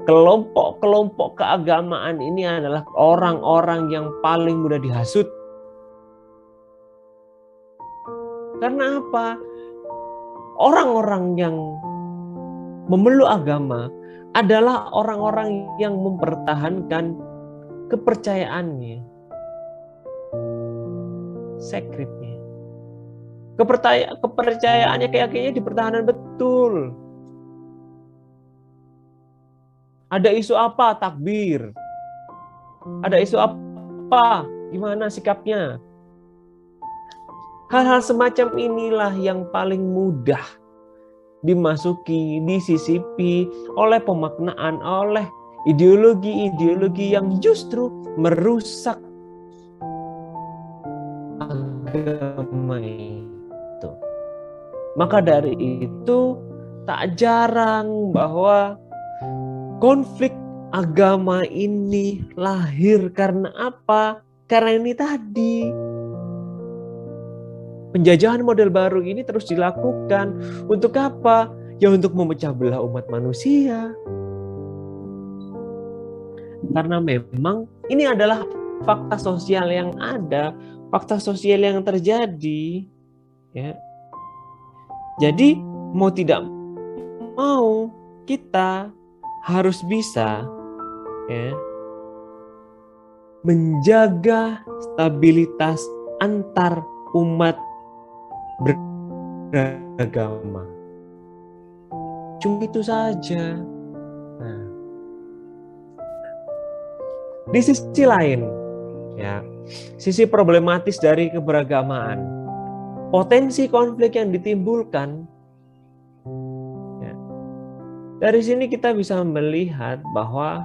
Kelompok-kelompok keagamaan ini adalah orang-orang yang paling mudah dihasut. Karena apa? Orang-orang yang memeluk agama adalah orang-orang yang mempertahankan kepercayaannya, secretnya. Kepercayaannya, keyakinannya dipertahankan betul. Ada isu apa? Takbir. Ada isu apa? Gimana sikapnya? Hal-hal semacam inilah yang paling mudah dimasuki, disisipi oleh pemaknaan, oleh ideologi-ideologi yang justru merusak agama itu. Maka dari itu tak jarang bahwa konflik agama ini lahir karena apa? Karena ini tadi. Penjajahan model baru ini terus dilakukan. Untuk apa? Ya untuk memecah belah umat manusia. Karena memang ini adalah fakta sosial yang ada, fakta sosial yang terjadi. Ya. Jadi mau tidak mau kita harus bisa menjaga stabilitas antar umat beragama. Cuma itu saja. Nah, di sisi lain, sisi problematis dari keberagamaan, potensi konflik yang ditimbulkan. Dari sini kita bisa melihat bahwa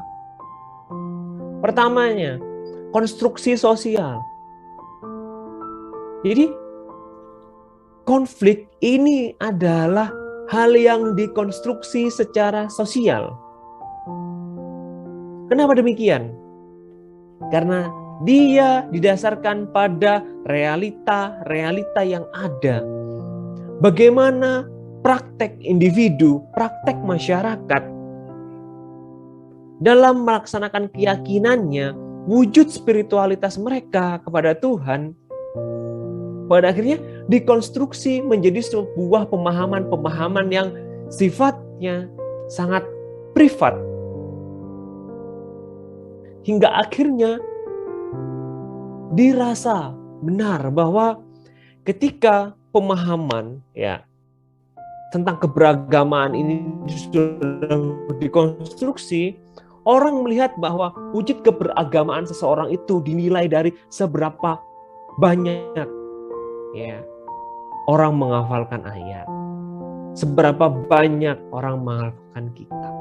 pertamanya konstruksi sosial. Jadi konflik ini adalah hal yang dikonstruksi secara sosial. Kenapa demikian? Karena dia didasarkan pada realita-realita yang ada. Bagaimana praktek individu, praktek masyarakat dalam melaksanakan keyakinannya, wujud spiritualitas mereka kepada Tuhan, pada akhirnya dikonstruksi menjadi sebuah pemahaman-pemahaman yang sifatnya sangat privat. Hingga akhirnya dirasa benar bahwa ketika pemahaman tentang keberagaman ini sudah dikonstruksi, orang melihat bahwa wujud keberagamaan seseorang itu dinilai dari seberapa banyak orang menghafalkan ayat, seberapa banyak orang menghafalkan kitab.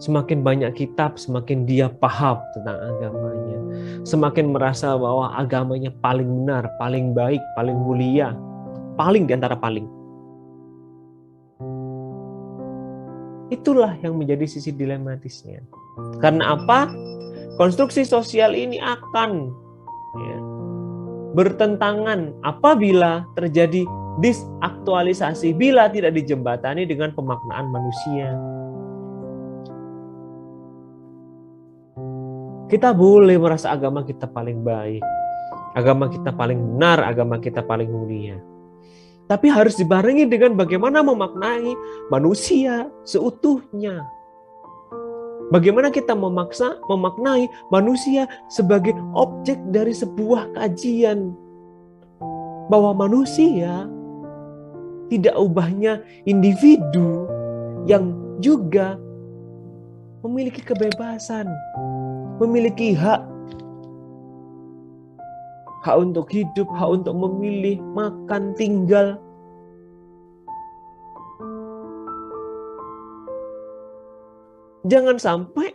Semakin banyak kitab, semakin dia paham tentang agamanya. Semakin merasa bahwa agamanya paling benar, paling baik, paling mulia, paling di antara paling. Itulah yang menjadi sisi dilematisnya. Karena apa? Konstruksi sosial ini akan bertentangan apabila terjadi disaktualisasi, bila tidak dijembatani dengan pemaknaan manusia. Kita boleh merasa agama kita paling baik, agama kita paling benar, agama kita paling mulia. Tapi harus dibarengi dengan bagaimana memaknai manusia seutuhnya. Bagaimana kita memaknai manusia sebagai objek dari sebuah kajian. Bahwa manusia tidak ubahnya individu yang juga memiliki kebebasan, memiliki hak. Hak untuk hidup, hak untuk memilih, makan, tinggal. Jangan sampai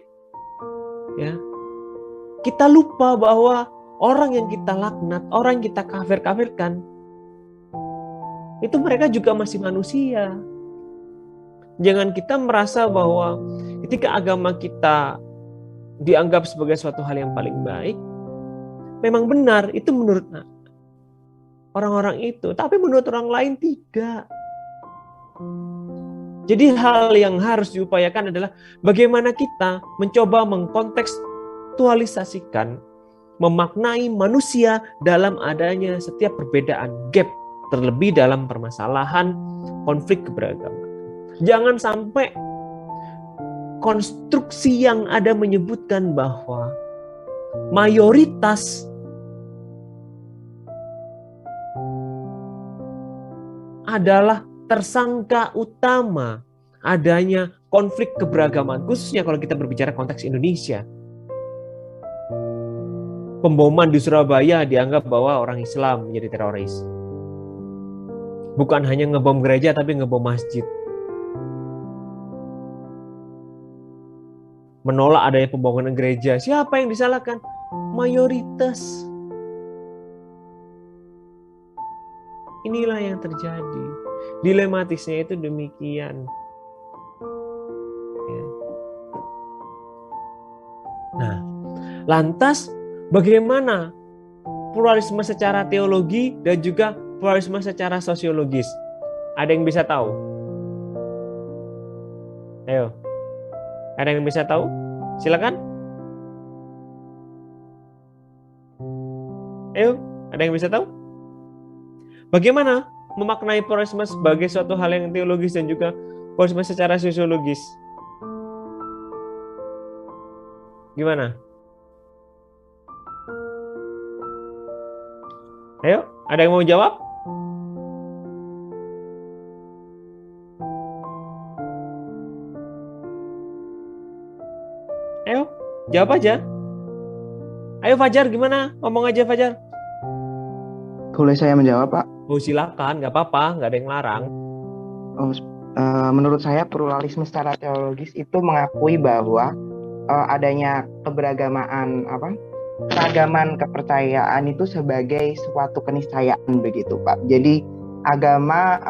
kita lupa bahwa orang yang kita laknat, orang yang kita kafir-kafirkan, itu mereka juga masih manusia. Jangan kita merasa bahwa ketika agama kita dianggap sebagai suatu hal yang paling baik, memang benar, itu menurut orang-orang itu. Tapi menurut orang lain tidak. Jadi hal yang harus diupayakan adalah bagaimana kita mencoba mengkontekstualisasikan, memaknai manusia dalam adanya setiap perbedaan, gap, terlebih dalam permasalahan konflik keberagaman. Jangan sampai konstruksi yang ada menyebutkan bahwa mayoritas adalah tersangka utama adanya konflik keberagaman, khususnya kalau kita berbicara konteks Indonesia. Pemboman di Surabaya dianggap bahwa orang Islam menjadi teroris. Bukan hanya ngebom gereja, tapi ngebom masjid. Menolak adanya pembangunan gereja. Siapa yang disalahkan? Mayoritas. Inilah yang terjadi. Dilematisnya itu demikian. Nah, lantas bagaimana pluralisme secara teologi dan juga pluralisme secara sosiologis? Ada yang bisa tahu? Ayo. Ada yang bisa tahu? Silakan. Ayo, ada yang bisa tahu? Bagaimana memaknai pluralisme sebagai suatu hal yang teologis dan juga pluralisme secara sosiologis? Gimana? Ayo, ada yang mau jawab? Ayo, jawab aja. Ayo Fajar, gimana? Ngomong aja Fajar. Boleh saya menjawab, Pak? Oh silakan, nggak apa-apa, nggak ada yang larang. Menurut saya pluralisme secara teologis itu mengakui bahwa adanya keberagamaan keragaman kepercayaan itu sebagai suatu keniscayaan begitu Pak. Jadi agama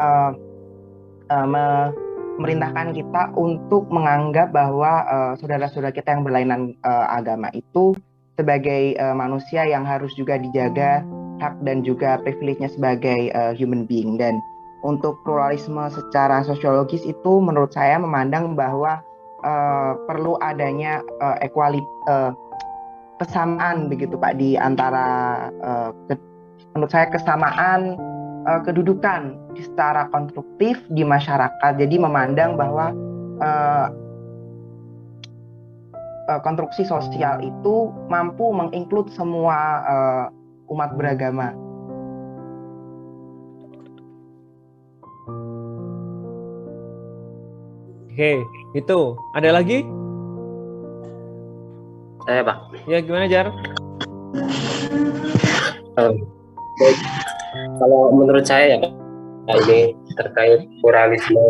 memerintahkan kita untuk menganggap bahwa saudara-saudara kita yang berlainan agama itu sebagai manusia yang harus juga dijaga hak dan juga privilege-nya sebagai human being. Dan untuk pluralisme secara sosiologis itu menurut saya memandang bahwa perlu adanya kesamaan begitu Pak di antara menurut saya kesamaan kedudukan secara konstruktif di masyarakat. Jadi memandang bahwa konstruksi sosial itu mampu menginclude semua umat beragama. Oke, itu. Ada lagi? Saya, Pak. Ya, gimana, Jar? Baik. Kalau menurut saya ya, Pak, ini terkait pluralisme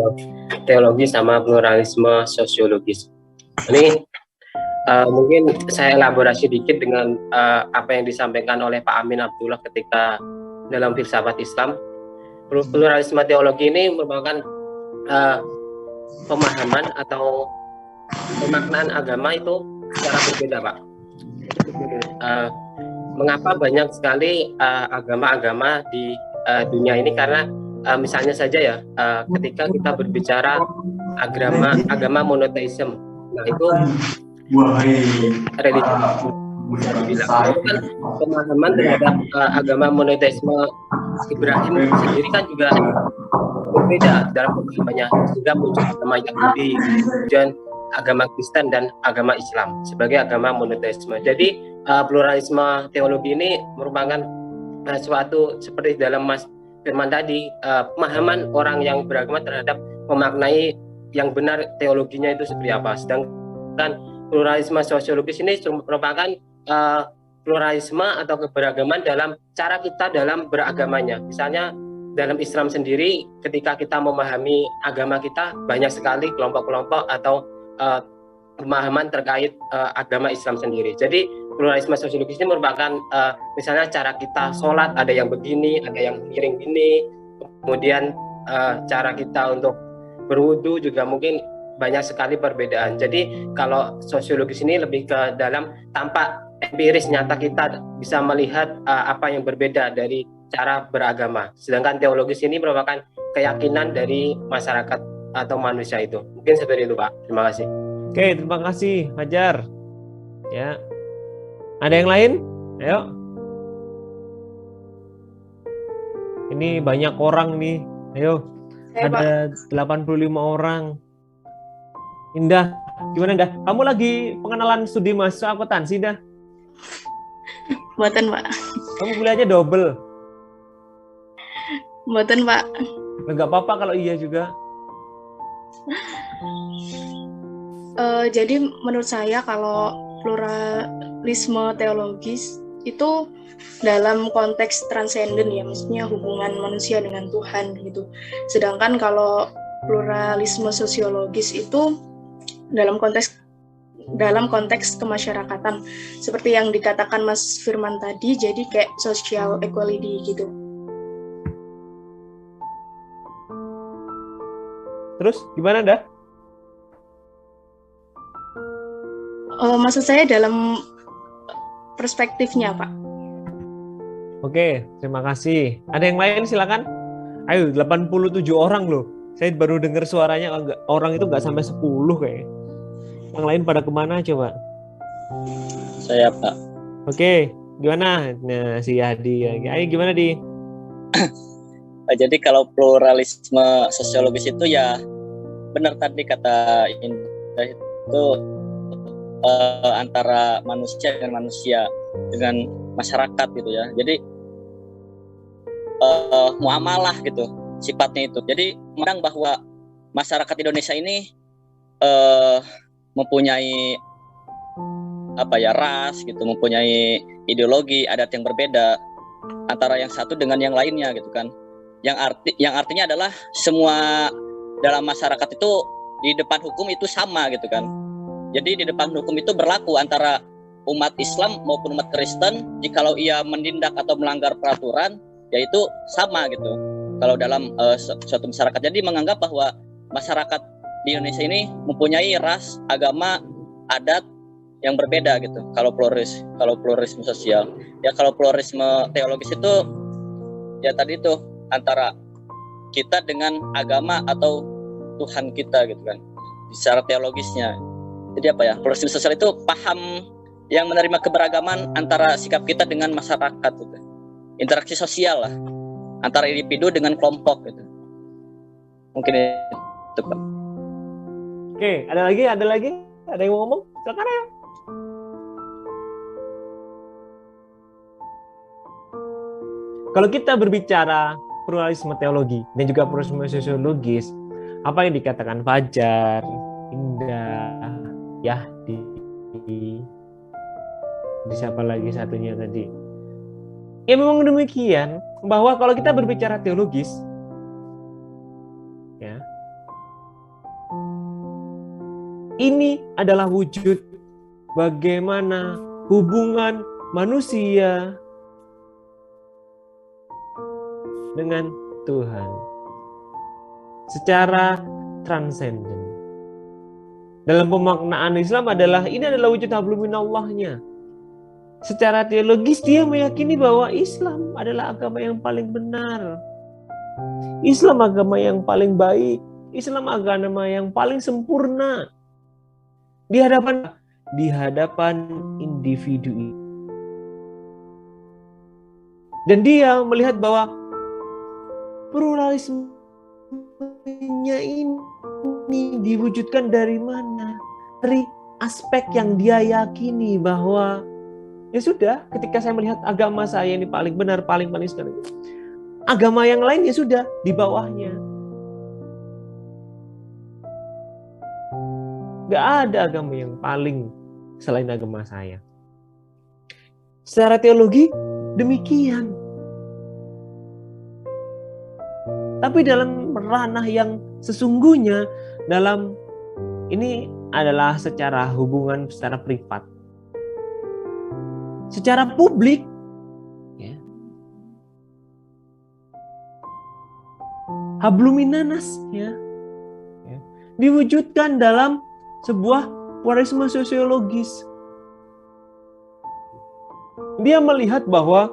teologi sama pluralisme sosiologis. Ini mungkin saya elaborasi dikit dengan apa yang disampaikan oleh Pak Amin Abdullah ketika dalam filsafat Islam. Pluralisme teologi ini merupakan pemahaman atau pemaknaan agama itu secara berbeda, Pak. Mengapa banyak sekali agama-agama di dunia ini? Karena misalnya saja ya, ketika kita berbicara agama monoteisme, nah itu religi dibilang itu kan pemahaman terhadap agama monoteisme Ibrahim sendiri kan juga berbeda dalam pemahamannya, sehingga muncul agama Yahudi, kemudian agama Kristen dan agama Islam sebagai agama monoteisme. Jadi pluralisme teologi ini merupakan suatu seperti dalam Mas Firman tadi, pemahaman orang yang beragama terhadap memaknai yang benar teologinya itu seperti apa. Sedangkan pluralisme sosiologis ini merupakan pluralisme atau keberagaman dalam cara kita dalam beragamanya. Misalnya dalam Islam sendiri, ketika kita memahami agama kita, banyak sekali kelompok-kelompok atau pemahaman terkait agama Islam sendiri. Jadi pluralisme sosiologis ini merupakan misalnya cara kita sholat, ada yang begini, ada yang miring gini, kemudian cara kita untuk berwudu juga mungkin banyak sekali perbedaan. Jadi kalau sosiologis ini lebih ke dalam tampak empiris nyata, kita bisa melihat apa yang berbeda dari cara beragama. Sedangkan teologis ini merupakan keyakinan dari masyarakat atau manusia itu. Mungkin seperti itu, Pak. Terima kasih. Oke, terima kasih, Fajar. Ya. Ada yang lain? Ayo. Ini banyak orang nih. Ayo. Pak. Ada 85 orang. Indah, gimana Indah? Kamu lagi pengenalan studi mahasiswa akuntansi, Indah? Buatan Pak. Kamu kuliahnya double. Buatan Pak. Enggak apa-apa kalau iya juga. Jadi menurut saya kalau pluralisme teologis itu dalam konteks transenden ya, maksudnya hubungan manusia dengan Tuhan gitu. Sedangkan kalau pluralisme sosiologis itu dalam konteks kemasyarakatan, seperti yang dikatakan Mas Firman tadi, jadi kayak social equality gitu. Terus gimana Dah? Maksud saya dalam perspektifnya, Pak. Oke, terima kasih. Ada yang lain silakan. Ayo, 87 orang loh. Saya baru dengar suaranya orang itu nggak sampai 10 kayaknya. Yang lain pada kemana coba? Saya Pak. Oke, gimana? Nah, si Hadi. Ayo gimana Di? Jadi kalau pluralisme sosiologis itu ya benar tadi kata Indah itu antara manusia dengan manusia, dengan masyarakat gitu ya. Jadi muamalah gitu sifatnya itu. Jadi memandang bahwa masyarakat Indonesia ini mempunyai ras gitu, mempunyai ideologi, adat yang berbeda antara yang satu dengan yang lainnya gitu kan. Yang artinya adalah semua dalam masyarakat itu di depan hukum itu sama gitu kan. Jadi di depan hukum itu berlaku antara umat Islam maupun umat Kristen. Jikalau ia menindak atau melanggar peraturan, yaitu sama gitu. Kalau dalam suatu masyarakat, jadi menganggap bahwa masyarakat di Indonesia ini mempunyai ras, agama, adat yang berbeda gitu. Kalau pluralisme sosial, ya kalau pluralisme teologis itu ya tadi itu antara kita dengan agama atau Tuhan kita gitu kan. Secara teologisnya. Jadi pluralisme sosial itu paham yang menerima keberagaman antara sikap kita dengan masyarakat gitu. Interaksi sosial lah antara individu dengan kelompok gitu. Mungkin itu Pak. Oke, ada lagi? Ada yang mau ngomong? Silakan ya. Kalau kita berbicara pluralisme teologi dan juga pluralisme sosiologis, apa yang dikatakan Fajar, Indah, Yahdi, siapa lagi satunya tadi? Ya memang demikian, bahwa kalau kita berbicara teologis, ya, ini adalah wujud bagaimana hubungan manusia dengan Tuhan secara transenden. Dalam pemaknaan Islam ini adalah wujud hablum minallahnya. Secara teologis dia meyakini bahwa Islam adalah agama yang paling benar. Islam agama yang paling baik. Islam agama yang paling sempurna. Di hadapan individu. Dan dia melihat bahwa pluralismenya ini diwujudkan dari mana? Dari aspek yang dia yakini bahwa ya sudah, ketika saya melihat agama saya ini paling benar, paling manis sekali. Agama yang lain ya sudah di bawahnya. Gak ada agama yang paling selain agama saya. Secara teologi demikian. Tapi dalam ranah yang sesungguhnya, ini adalah secara hubungan secara privat. Secara publik, ya, hablum minanas, ya, diwujudkan dalam sebuah pluralisme sosiologis. Dia melihat bahwa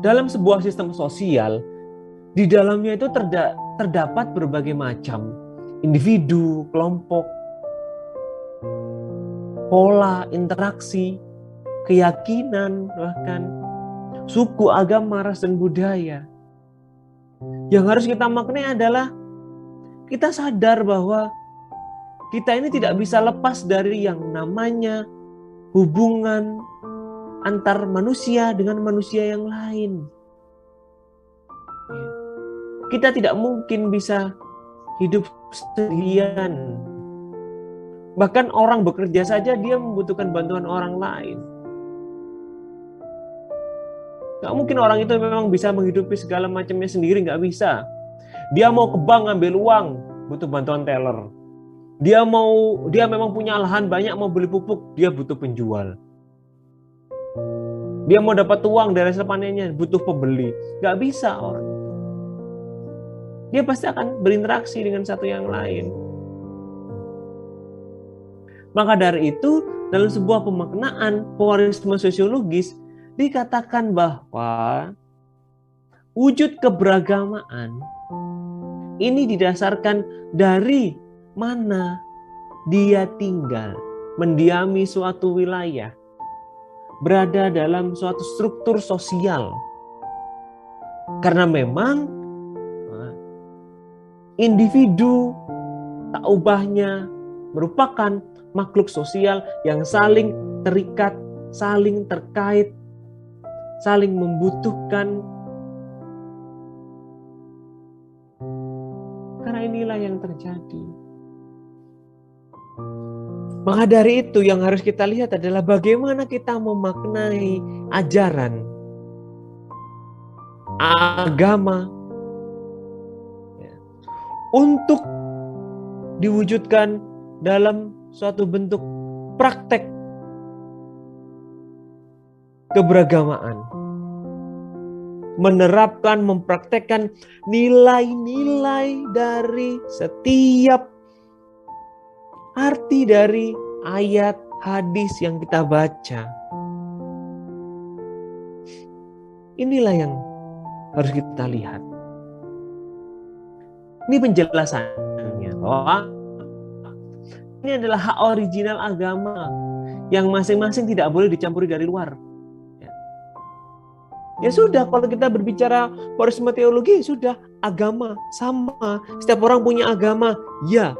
dalam sebuah sistem sosial, di dalamnya itu terdapat berbagai macam individu, kelompok, pola interaksi, keyakinan, bahkan suku, agama, ras, dan budaya. Yang harus kita maknai adalah kita sadar bahwa kita ini tidak bisa lepas dari yang namanya hubungan antar manusia dengan manusia yang lain. Kita tidak mungkin bisa hidup sendirian. Bahkan orang bekerja saja dia membutuhkan bantuan orang lain. Gak mungkin orang itu memang bisa menghidupi segala macamnya sendiri, gak bisa. Dia mau ke bank ngambil uang, butuh bantuan teller. Dia memang punya lahan banyak, mau beli pupuk, dia butuh penjual. Dia mau dapat uang dari hasil panennya, butuh pembeli. Gak bisa orang. Dia pasti akan berinteraksi dengan satu yang lain. Maka dari itu, dalam sebuah pemaknaan pluralisme sosiologis, dikatakan bahwa wujud keberagamaan ini didasarkan dari mana dia tinggal, mendiami suatu wilayah, berada dalam suatu struktur sosial. Karena memang individu tak ubahnya merupakan makhluk sosial yang saling terikat, saling terkait, saling membutuhkan. Karena inilah yang terjadi. Maka dari itu yang harus kita lihat adalah bagaimana kita memaknai ajaran agama untuk diwujudkan dalam suatu bentuk praktek keberagamaan. Menerapkan, mempraktekkan nilai-nilai dari setiap arti dari ayat hadis yang kita baca. Inilah yang harus kita lihat. Ini penjelasannya bahwa ini adalah hak original agama yang masing-masing tidak boleh dicampuri dari luar. Ya sudah, kalau kita berbicara pluralisme teologi, sudah agama sama. Setiap orang punya agama, ya.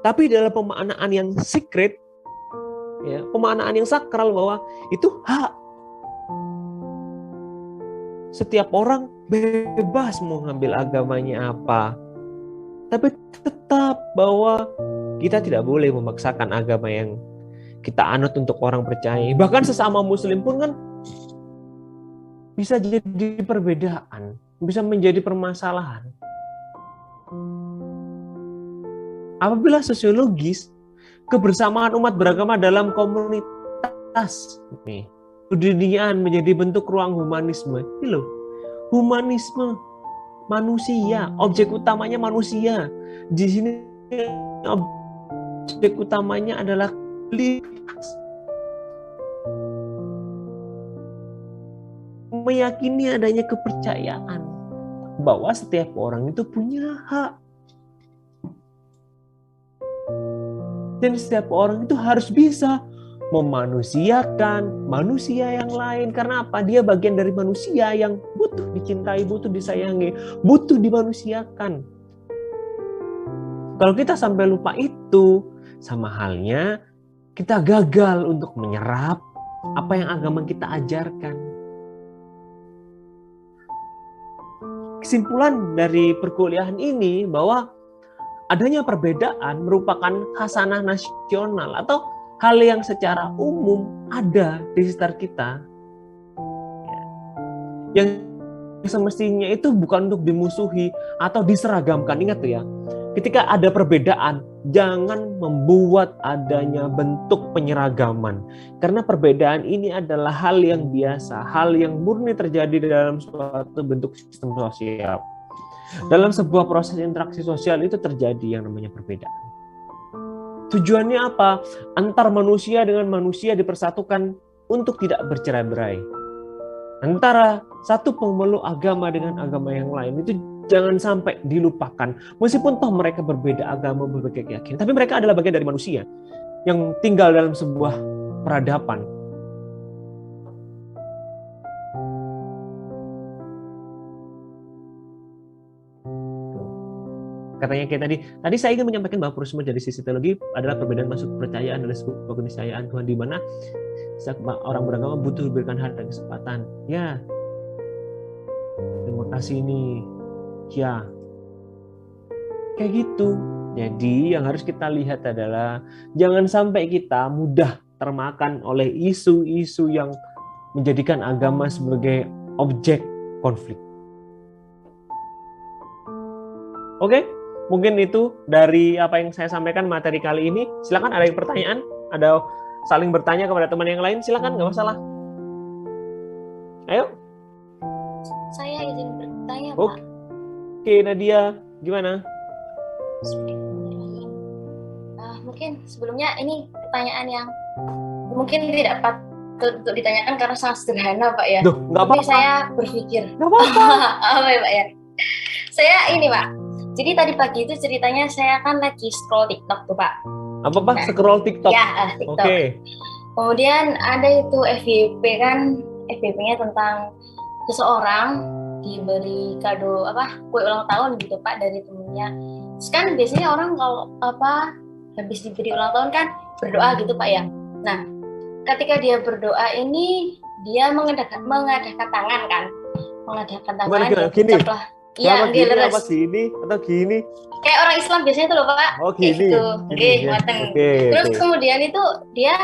Tapi dalam pemaknaan yang secret, ya, pemaknaan yang sakral bahwa itu hak. Setiap orang bebas mau ngambil agamanya apa. Tapi tetap bahwa kita tidak boleh memaksakan agama yang kita anut untuk orang percaya. Bahkan sesama muslim pun kan bisa jadi perbedaan, bisa menjadi permasalahan. Apabila sosiologis, kebersamaan umat beragama dalam komunitas nih, keduniaan menjadi bentuk ruang humanisme. Ini loh, humanisme manusia, objek utamanya manusia. Di sini objek utamanya adalah meyakini adanya kepercayaan bahwa setiap orang itu punya hak. Dan setiap orang itu harus bisa memanusiakan manusia yang lain. Karena apa? Dia bagian dari manusia yang butuh dicintai, butuh disayangi, butuh dimanusiakan. Kalau kita sampai lupa itu, sama halnya kita gagal untuk menyerap apa yang agama kita ajarkan. Kesimpulan dari perkuliahan ini bahwa adanya perbedaan merupakan khasanah nasional atau hal yang secara umum ada di sekitar kita. Yang semestinya itu bukan untuk dimusuhi atau diseragamkan. Ingat tuh ya, ketika ada perbedaan, jangan membuat adanya bentuk penyeragaman. Karena perbedaan ini adalah hal yang biasa, hal yang murni terjadi dalam suatu bentuk sistem sosial. Dalam sebuah proses interaksi sosial itu terjadi yang namanya perbedaan. Tujuannya apa? Antar manusia dengan manusia dipersatukan untuk tidak bercerai-berai. Antara satu pemeluk agama dengan agama yang lain itu jangan sampai dilupakan. Meskipun toh mereka berbeda agama, berbeda keyakinan, tapi mereka adalah bagian dari manusia yang tinggal dalam sebuah peradaban. Katanya kayak tadi saya ingin menyampaikan bahwa pluralisme dari sisi teologi adalah perbedaan masuk kepercayaan dan sebuah keniscayaan Tuhan, di mana orang beragama butuh diberikan hak dan kesempatan. Ya, terima kasih nih. Ya, kayak gitu. Jadi yang harus kita lihat adalah jangan sampai kita mudah termakan oleh isu-isu yang menjadikan agama sebagai objek konflik. Oke, mungkin itu dari apa yang saya sampaikan materi kali ini. Silakan, ada yang pertanyaan? Ada saling bertanya kepada teman yang lain? Silakan, nggak masalah. Ayo. Saya izin bertanya, Pak. Oke, Nadia, gimana? Mungkin sebelumnya ini pertanyaan yang mungkin tidak patut untuk ditanyakan karena sangat sederhana, Pak ya. Duh, nggak apa-apa. Tapi saya berpikir. Nggak apa-apa. Apa ya, Pak ya? Saya ini, Pak. Jadi tadi pagi itu ceritanya saya kan lagi scroll TikTok tuh, Pak. Apa, Pak? Scroll TikTok? Ya, TikTok. Oke. Kemudian ada itu FYP kan, FYP-nya tentang seseorang diberi kado kue ulang tahun gitu, Pak, dari temennya. Terus kan biasanya orang kalau habis diberi ulang tahun kan berdoa gitu, Pak ya. Nah, ketika dia berdoa ini dia mengadakan tangan kan, mengadakan tangan. Gini. Iya, gini apa gini atau gini? Kayak orang Islam biasanya tuh loh, Pak. Oh, gini. Gitu. Oke, mateng. Terus kemudian itu dia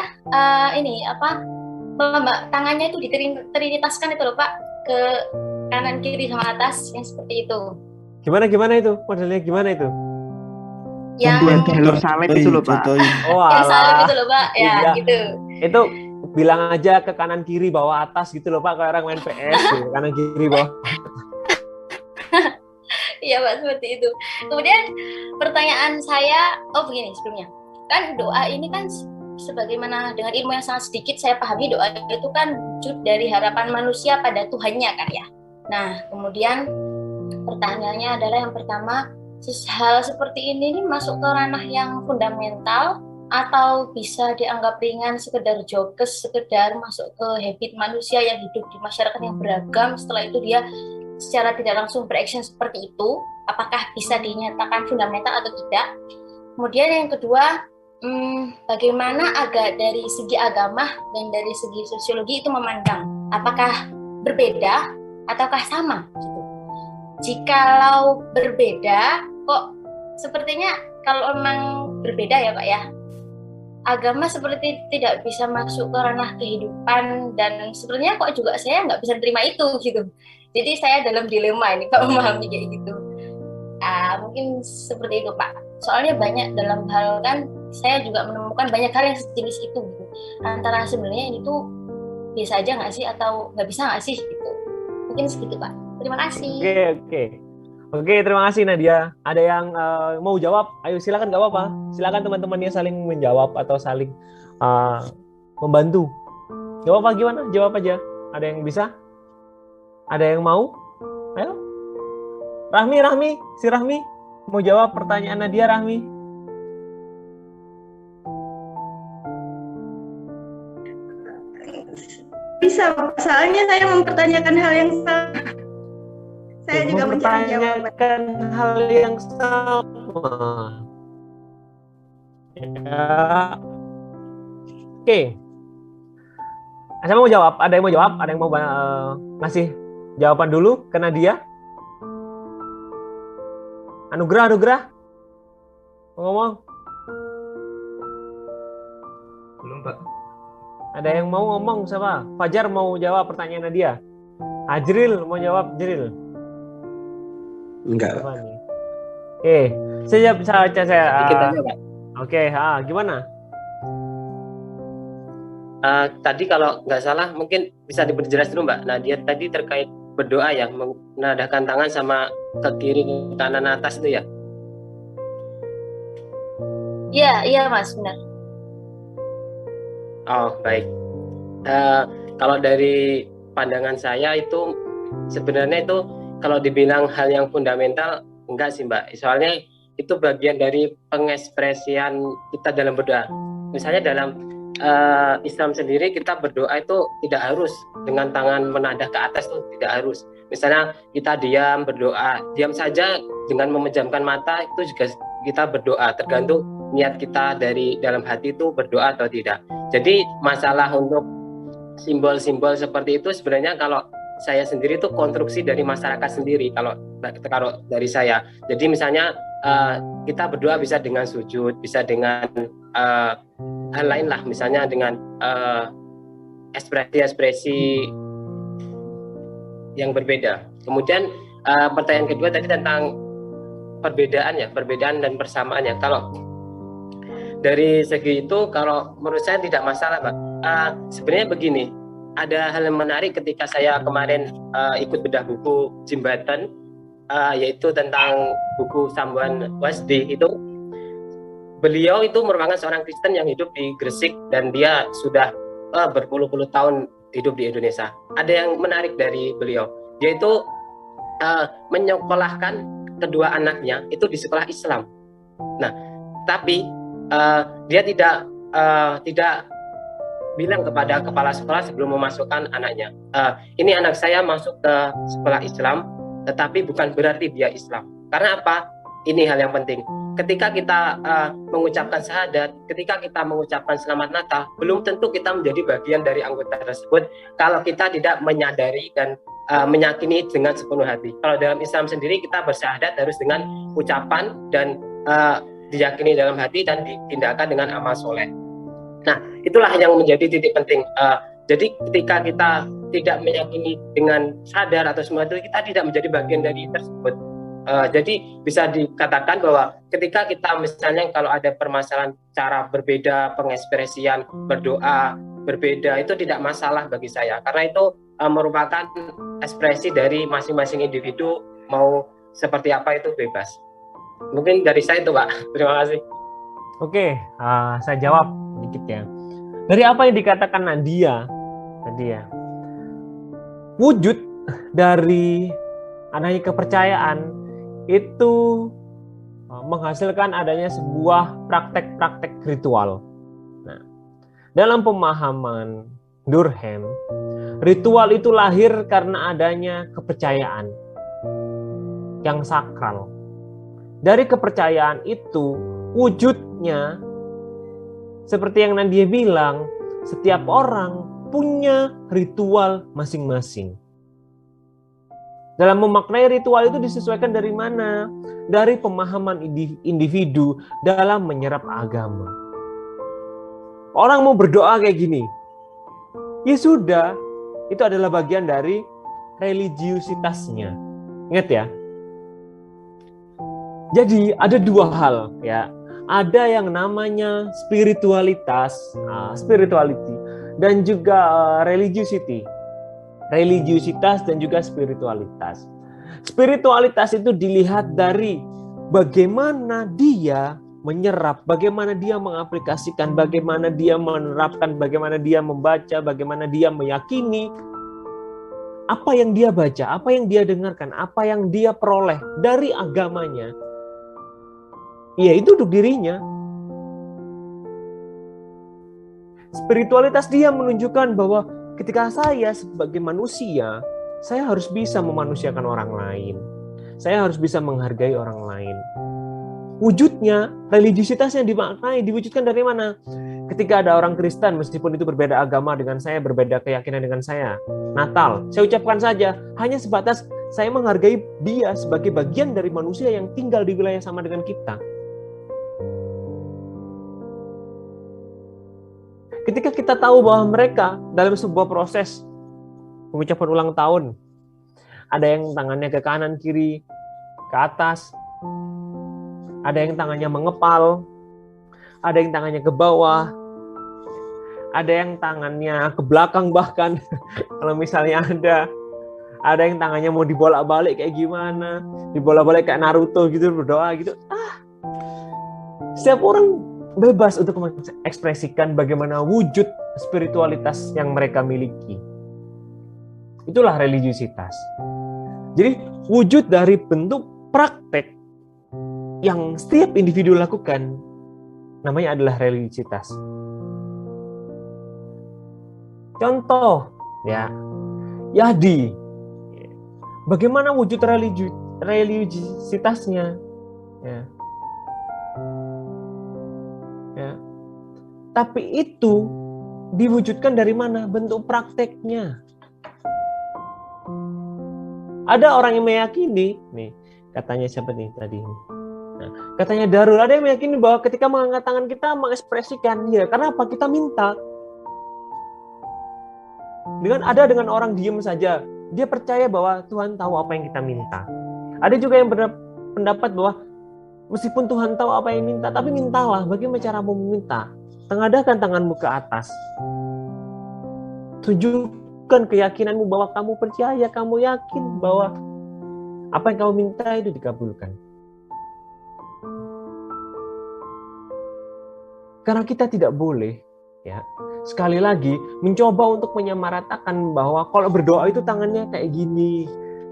tangannya itu ditrinitaskan itu loh, Pak, ke kanan kiri sama atas yang seperti itu. Gimana itu? Modelnya gimana itu? Yang jalur salib itu loh, Pak. Oh, yang salib itu loh, Pak. Ya, gitu. Itu bilang aja ke kanan kiri bawah atas gitu loh, Pak, kayak orang main PS gitu. Kanan kiri bawah. Iya, Pak, seperti itu. Kemudian pertanyaan saya, begini sebelumnya. Kan doa ini kan sebagaimana dengan ilmu yang sangat sedikit saya pahami, doa itu kan wujud dari harapan manusia pada Tuhannya kan ya. Nah, kemudian pertanyaannya adalah yang pertama, hal seperti ini masuk ke ranah yang fundamental atau bisa dianggap ringan, sekedar jokes, sekedar masuk ke habit manusia yang hidup di masyarakat yang beragam, setelah itu dia secara tidak langsung bereaction seperti itu, apakah bisa dinyatakan fundamental atau tidak. Kemudian yang kedua, bagaimana dari segi agama dan dari segi sosiologi itu memandang, apakah berbeda ataukah sama gitu. Jikalau berbeda, kok sepertinya kalau memang berbeda ya, Pak ya, agama seperti tidak bisa masuk ke ranah kehidupan, dan sebenarnya kok juga saya nggak bisa terima itu gitu. Jadi saya dalam dilema ini kalau memahami kayak gitu. Mungkin seperti itu, Pak. Soalnya banyak dalam hal kan saya juga menemukan banyak hal yang sejenis itu gitu. Antara sebenarnya ini tuh biasa aja nggak sih atau nggak bisa nggak sih gitu. Mungkin segitu, Pak. Terima kasih. Oke, terima kasih Nadia. Ada yang mau jawab? Ayo silakan, nggak apa-apa. Silakan teman-temannya saling menjawab atau saling membantu. Jawab apa gimana? Jawab aja. Ada yang bisa? Ada yang mau? Ayo. Rahmi, si Rahmi mau jawab pertanyaan Nadia, Rahmi. Bisa, soalnya saya mempertanyakan hal yang sama. Saya juga mempertanyakan hal yang sama. Ya. Oke. Saya mau jawab. Ada yang mau jawab? Ada yang mau ngasih jawaban dulu ke Nadia? Anugrah. Ngomong. Belum, Pak. Ada yang mau ngomong siapa? Fajar mau jawab pertanyaan Nadia. Ajril mau jawab, Ajril. Enggak. Oke, saya Dikit aja, Pak. Oke, gimana? Tadi kalau nggak salah mungkin bisa diperjelas dulu, Mbak. Nah, dia tadi terkait berdoa ya, menadahkan tangan sama ke kiri ke kanan atas itu ya? Iya Mas, benar. Oh, baik. Kalau dari pandangan saya itu sebenarnya itu kalau dibilang hal yang fundamental enggak sih, Mbak. Soalnya itu bagian dari pengekspresian kita dalam berdoa. Misalnya dalam Islam sendiri kita berdoa itu tidak harus dengan tangan menadah ke atas, itu tidak harus. Misalnya kita diam berdoa, diam saja dengan memejamkan mata itu juga kita berdoa, tergantung niat kita dari dalam hati itu berdoa atau tidak. Jadi masalah untuk simbol-simbol seperti itu sebenarnya kalau saya sendiri itu konstruksi dari masyarakat sendiri kalau dari saya. Jadi misalnya kita berdoa bisa dengan sujud, bisa dengan hal lain lah, misalnya dengan ekspresi-ekspresi yang berbeda. Kemudian pertanyaan kedua tadi tentang perbedaan dan persamaannya. Kalau dari segi itu, kalau menurut saya tidak masalah, Pak. Sebenarnya begini, ada hal yang menarik ketika saya kemarin ikut bedah buku Jembatan, yaitu tentang buku Sambuan Wasdi. Itu beliau itu merupakan seorang Kristen yang hidup di Gresik dan dia sudah berpuluh-puluh tahun hidup di Indonesia. Ada yang menarik dari beliau, yaitu menyekolahkan kedua anaknya itu di sekolah Islam. Nah, tapi dia tidak bilang kepada kepala sekolah sebelum memasukkan anaknya, ini anak saya masuk ke sekolah Islam, tetapi bukan berarti dia Islam. Karena apa? Ini hal yang penting. Ketika kita mengucapkan syahadat, ketika kita mengucapkan selamat Natal, belum tentu kita menjadi bagian dari anggota tersebut kalau kita tidak menyadari dan meyakini dengan sepenuh hati. Kalau dalam Islam sendiri kita bersyahadat harus dengan ucapan dan diyakini dalam hati dan ditindakkan dengan amal soleh. Nah, itulah yang menjadi titik penting. Jadi ketika kita tidak meyakini dengan sadar atau semua itu, kita tidak menjadi bagian dari tersebut. Jadi bisa dikatakan bahwa ketika kita misalnya kalau ada permasalahan cara berbeda, pengekspresian, berdoa berbeda, itu tidak masalah bagi saya. Karena itu merupakan ekspresi dari masing-masing individu, mau seperti apa itu bebas. Mungkin dari saya itu, Pak. Terima kasih. Oke, saya jawab sedikit ya. Dari apa yang dikatakan Nadia tadi ya, wujud dari adanya kepercayaan itu menghasilkan adanya sebuah praktek-praktek ritual. Nah, dalam pemahaman Durkheim, ritual itu lahir karena adanya kepercayaan yang sakral. Dari kepercayaan itu, wujudnya seperti yang Nadia bilang, setiap orang punya ritual masing-masing. Dalam memaknai ritual itu disesuaikan dari mana? Dari pemahaman individu dalam menyerap agama. Orang mau berdoa kayak gini, ya sudah, itu adalah bagian dari religiusitasnya. Ingat ya. Jadi ada dua hal ya. Ada yang namanya spiritualitas, spirituality, dan juga religiosity. Religiusitas dan juga spiritualitas. Spiritualitas itu dilihat dari bagaimana dia menyerap, bagaimana dia mengaplikasikan, bagaimana dia menerapkan, bagaimana dia membaca, bagaimana dia meyakini apa yang dia baca, apa yang dia dengarkan, apa yang dia peroleh dari agamanya. Ya, itu untuk dirinya. Spiritualitas dia menunjukkan bahwa ketika saya sebagai manusia, saya harus bisa memanusiakan orang lain. Saya harus bisa menghargai orang lain. Wujudnya, religiusitasnya dimaknai, diwujudkan dari mana? Ketika ada orang Kristen, meskipun itu berbeda agama dengan saya, berbeda keyakinan dengan saya, Natal, saya ucapkan saja, hanya sebatas saya menghargai dia sebagai bagian dari manusia yang tinggal di wilayah sama dengan kita. Ketika kita tahu bahwa mereka dalam sebuah proses pengucapan ulang tahun, ada yang tangannya ke kanan, kiri, ke atas, ada yang tangannya mengepal, ada yang tangannya ke bawah, ada yang tangannya ke belakang bahkan, kalau misalnya ada yang tangannya mau dibolak-balik kayak gimana, dibolak-balik kayak Naruto gitu, berdoa gitu. Setiap orang bebas untuk mengekspresikan bagaimana wujud spiritualitas yang mereka miliki. Itulah religiusitas. Jadi wujud dari bentuk praktek yang setiap individu lakukan namanya adalah religiusitas. Contoh ya, Yahdi bagaimana wujud religiositasnya, ya. Ya. Tapi itu diwujudkan dari mana? Bentuk prakteknya. Ada orang yang meyakini, nih katanya siapa nih tadi? Nah, katanya Darul, ada yang meyakini bahwa ketika mengangkat tangan kita mengekspresikan, ya karena apa? Kita minta. Dengan orang diem saja, dia percaya bahwa Tuhan tahu apa yang kita minta. Ada juga yang berpendapat bahwa meskipun Tuhan tahu apa yang minta, tapi mintalah. Bagaimana caramu meminta? Tengadahkan tanganmu ke atas. Tunjukkan keyakinanmu bahwa kamu percaya, kamu yakin bahwa apa yang kamu minta itu dikabulkan. Karena kita tidak boleh, ya, sekali lagi mencoba untuk menyamaratakan bahwa kalau berdoa itu tangannya kayak gini,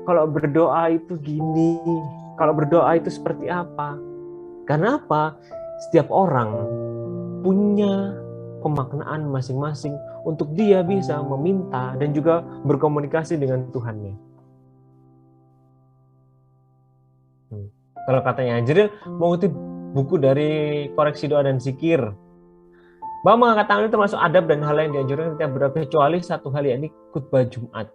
kalau berdoa itu gini, kalau berdoa itu seperti apa. Karena apa? Setiap orang punya pemaknaan masing-masing untuk dia bisa meminta dan juga berkomunikasi dengan Tuhannya. Kalau katanya Anjril mengutip buku dari Koreksi Doa dan Zikir, bahwa mengangkat tangan itu termasuk adab dan hal yang dianjurkan ketika berdoa, kecuali satu hal, yakni khutbah Jumat.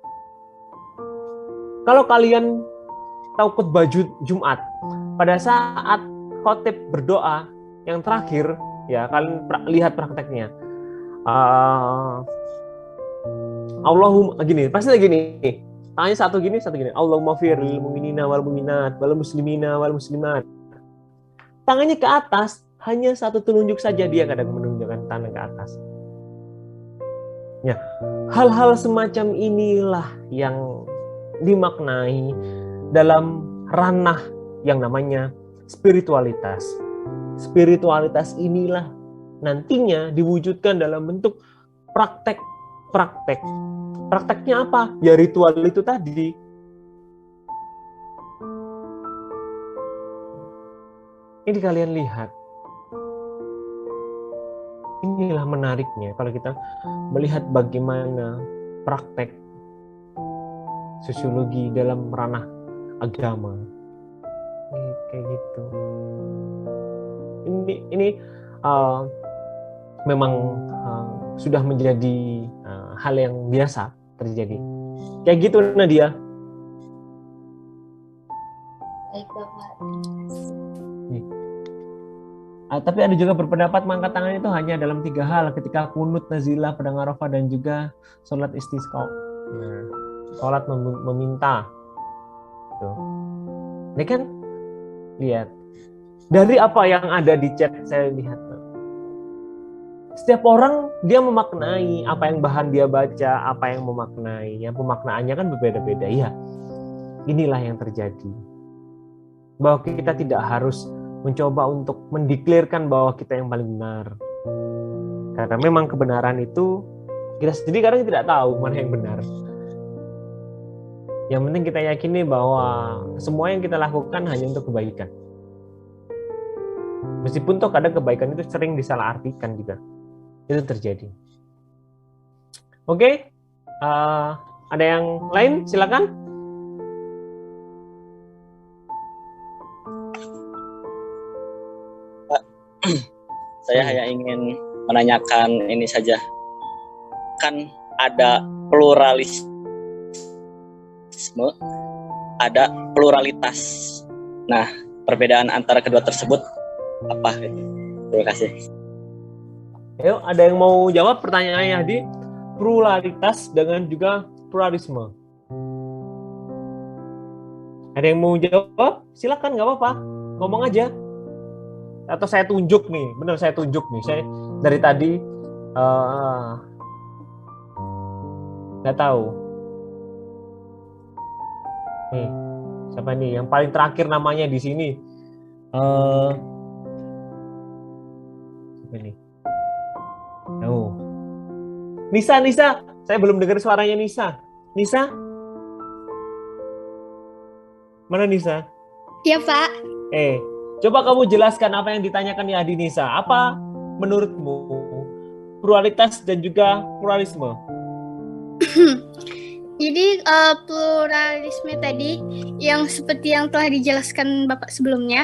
Kalau kalian tahu khutbah Jumat, pada saat khotib berdoa yang terakhir, ya kalian lihat prakteknya. Allahumma gini, pasti gini. Tangannya satu gini. Allahumma firil mu'minina wal mu'minat wal muslimina wal muslimat. Tangannya ke atas, hanya satu telunjuk saja dia kadang menunjukkan tangan ke atas. Ya, hal-hal semacam inilah yang dimaknai dalam ranah yang namanya spiritualitas. Spiritualitas inilah nantinya diwujudkan dalam bentuk praktek. Prakteknya apa? Ya ritual itu tadi. Ini kalian lihat. Inilah menariknya kalau kita melihat bagaimana praktek sosiologi dalam ranah agama. Kayak gitu. Ini memang sudah menjadi hal yang biasa terjadi. Kayak gitu Nadia. Baik Bapak. Tapi ada juga berpendapat mengangkat tangan itu hanya dalam 3 hal, ketika kunut, nazilah, pedang arafah, dan juga sholat istisqa. Sholat meminta. Tuh. Ini kan lihat dari apa yang ada di chat, saya lihat setiap orang dia memaknai apa yang bahan dia baca, apa yang memaknai, yang pemaknaannya kan berbeda-beda. Ya, inilah yang terjadi. Bahwa kita tidak harus mencoba untuk mendeklarkan bahwa kita yang paling benar. Karena memang kebenaran itu kita sendiri kadang tidak tahu mana yang benar. Yang penting kita yakini bahwa semua yang kita lakukan hanya untuk kebaikan. Meskipun toh kadang kebaikan itu sering disalahartikan juga. Itu terjadi. Oke, ada yang lain? Silakan. Pak, saya hanya ingin menanyakan ini saja. Kan ada pluralisme, ada pluralitas. Nah, perbedaan antara kedua tersebut apa? Terima kasih. Ayo, ada yang mau jawab pertanyaannya Hadi? Pluralitas dengan juga pluralisme. Ada yang mau jawab? Silakan, nggak apa-apa. Ngomong aja. Atau saya tunjuk nih, benar saya tunjuk nih. Saya dari tadi nggak tahu. Nih, siapa nih? Yang paling terakhir namanya di sini. Siapa nih? Oh. Nisa, saya belum dengar suaranya Nisa. Nisa? Mana Nisa? Iya, Pak. Coba kamu jelaskan apa yang ditanyakan ya Adi Nisa. Apa menurutmu pluralitas dan juga pluralisme? Jadi pluralisme tadi yang seperti yang telah dijelaskan Bapak sebelumnya,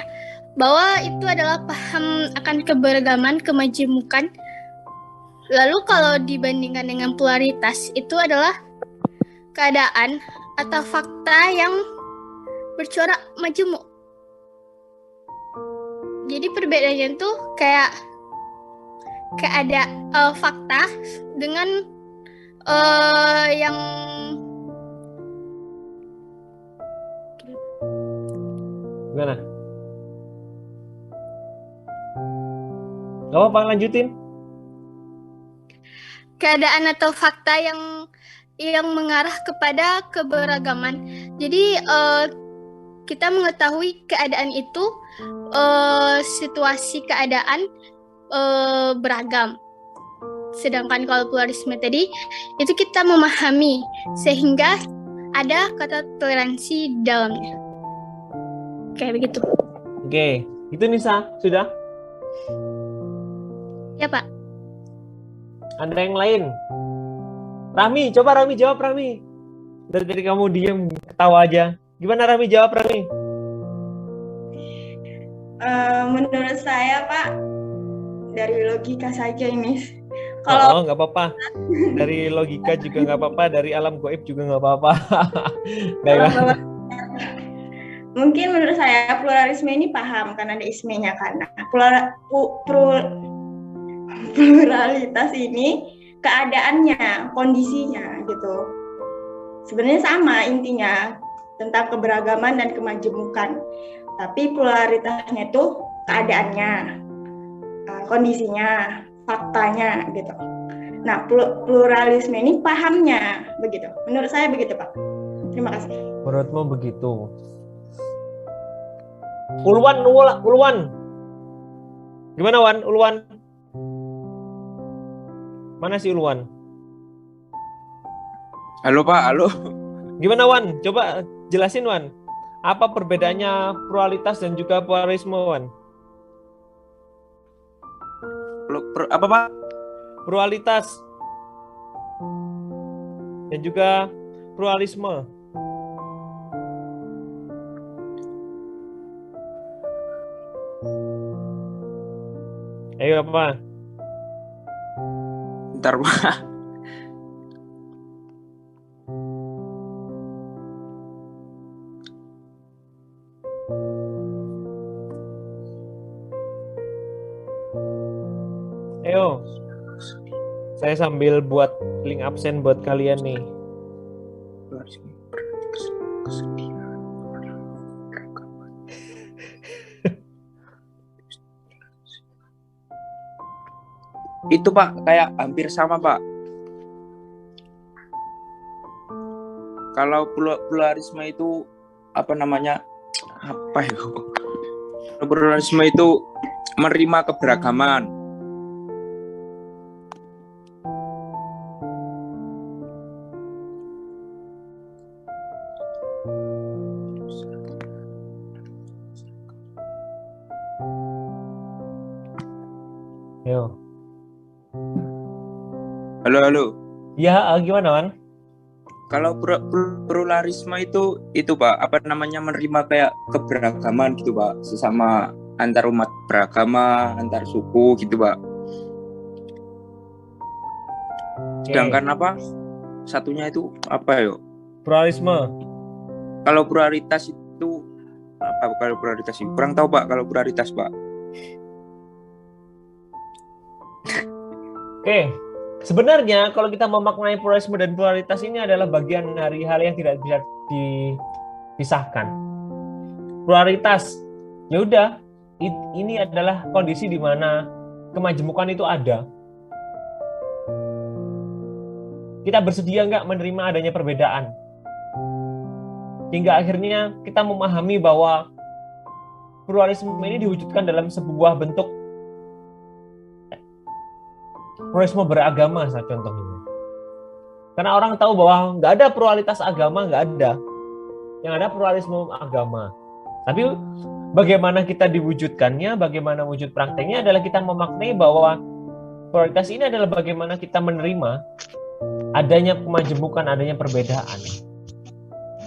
bahwa itu adalah paham akan keberagaman, kemajemukan. Lalu kalau dibandingkan dengan polaritas, itu adalah keadaan atau fakta yang bercorak majemuk. Jadi perbedaannya itu kayak ada fakta dengan yang gimana? Gak apa-apa, lanjutin. Keadaan atau fakta yang mengarah kepada keberagaman. Jadi kita mengetahui keadaan itu, situasi keadaan beragam. Sedangkan kalau pluralisme tadi itu kita memahami sehingga ada kata toleransi di dalamnya. Kayak begitu. Oke, itu Nisa, sudah? Ya, Pak. Ada yang lain? Rami, coba Rami jawab, Rami. Dari kamu diem ketawa aja. Gimana Rami jawab, Rami? Menurut saya, Pak, dari logika saja ini. Kalau nggak apa-apa. Dari logika juga nggak apa-apa. Dari alam gaib juga nggak apa-apa. Mungkin menurut saya pluralisme ini paham karena ada ismenya kan. Pluralitas ini keadaannya, kondisinya gitu. Sebenarnya sama intinya tentang keberagaman dan kemajemukan. Tapi pluralitasnya itu keadaannya, kondisinya, faktanya gitu. Nah, pluralisme ini pahamnya begitu. Menurut saya begitu, Pak. Terima kasih. Menurutmu begitu? Ulwan. Gimana Wan? Ulwan? Mana si Ulwan? Halo Pak, halo. Gimana Wan? Coba jelasin Wan. Apa perbedaannya pluralitas dan juga pluralisme Wan? Apa Pak? Pluralitas dan juga pluralisme. Ayo apa? Bentar Pak. Ayo. Saya sambil buat link absen buat kalian nih. Itu Pak, kayak hampir sama Pak. Kalau pluralisme itu apa namanya? Apa ya? Pluralisme itu menerima keberagaman. Yo. Halo. Ya, gimana Wan? Kalau pluralisme itu Pak, apa namanya, menerima kayak keberagaman gitu Pak, sesama antar umat beragama, antar suku gitu Pak. Sedangkan apa? Satunya itu apa yo? Pluralisme. Kalau pluralitas itu apa? Kalau pluralitas itu kurang tahu Pak. Kalau pluralitas Pak. Oke. Sebenarnya kalau kita memaknai pluralisme dan pluralitas ini adalah bagian dari hal yang tidak bisa dipisahkan. Pluralitas, ya udah, ini adalah kondisi di mana kemajemukan itu ada. Kita bersedia nggak menerima adanya perbedaan? Hingga akhirnya kita memahami bahwa pluralisme ini diwujudkan dalam sebuah bentuk pluralisme beragama, contohnya. Karena orang tahu bahwa nggak ada pluralitas agama, nggak ada. Yang ada pluralisme agama. Tapi bagaimana kita diwujudkannya, bagaimana wujud prakteknya adalah kita memaknai bahwa pluralitas ini adalah bagaimana kita menerima adanya kemajemukan, adanya perbedaan.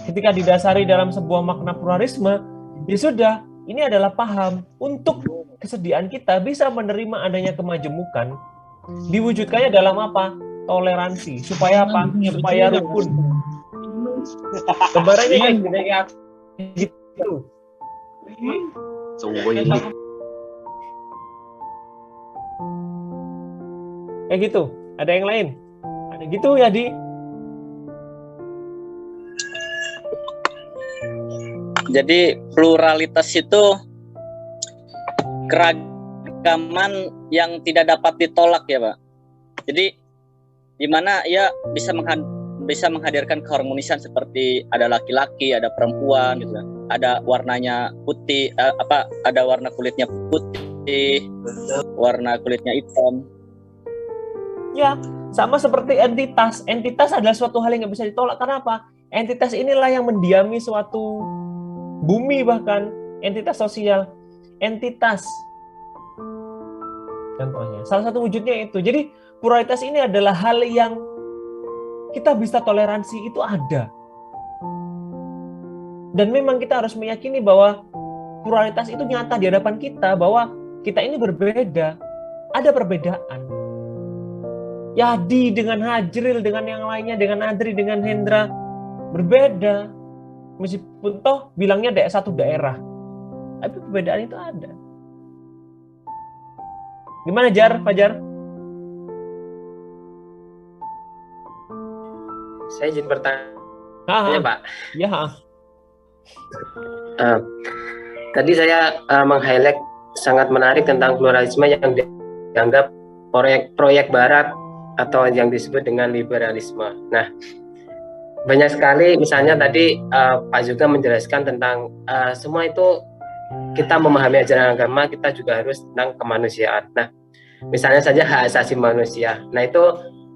Ketika didasari dalam sebuah makna pluralisme, ya sudah, ini adalah paham untuk kesediaan kita bisa menerima adanya kemajemukan, diwujudkannya dalam apa? Toleransi. Supaya apa? Supaya rukun. Gambarannya kayak gitu. Kayak gitu. Ada yang lain? Ada gitu ya, Di? Jadi pluralitas itu keragaman yang tidak dapat ditolak ya, Pak. Jadi di mana ya bisa menghadirkan keharmonisan seperti ada laki-laki, ada perempuan gitu. Ada warnanya putih, ada warna kulitnya putih, warna kulitnya hitam. Ya, sama seperti entitas. Entitas adalah suatu hal yang nggak bisa ditolak. Kenapa? Entitas inilah yang mendiami suatu bumi, bahkan entitas sosial. Entitas. Contohnya, salah satu wujudnya itu. Jadi, pluralitas ini adalah hal yang kita bisa toleransi, itu ada. Dan memang kita harus meyakini bahwa pluralitas itu nyata di hadapan kita, bahwa kita ini berbeda. Ada perbedaan. Yadi dengan Hajril, dengan yang lainnya, dengan Adri, dengan Hendra, berbeda. Meskipun toh bilangnya satu daerah, tapi perbedaan itu ada. Gimana Jar, Fajar? Saya izin bertanya, Pak. Ya. Tadi saya meng-highlight sangat menarik tentang pluralisme yang dianggap proyek Barat atau yang disebut dengan liberalisme. Nah, banyak sekali misalnya tadi Pak juga menjelaskan tentang semua itu kita memahami ajaran agama, kita juga harus tentang kemanusiaan. Nah, misalnya saja hak asasi manusia. Nah, itu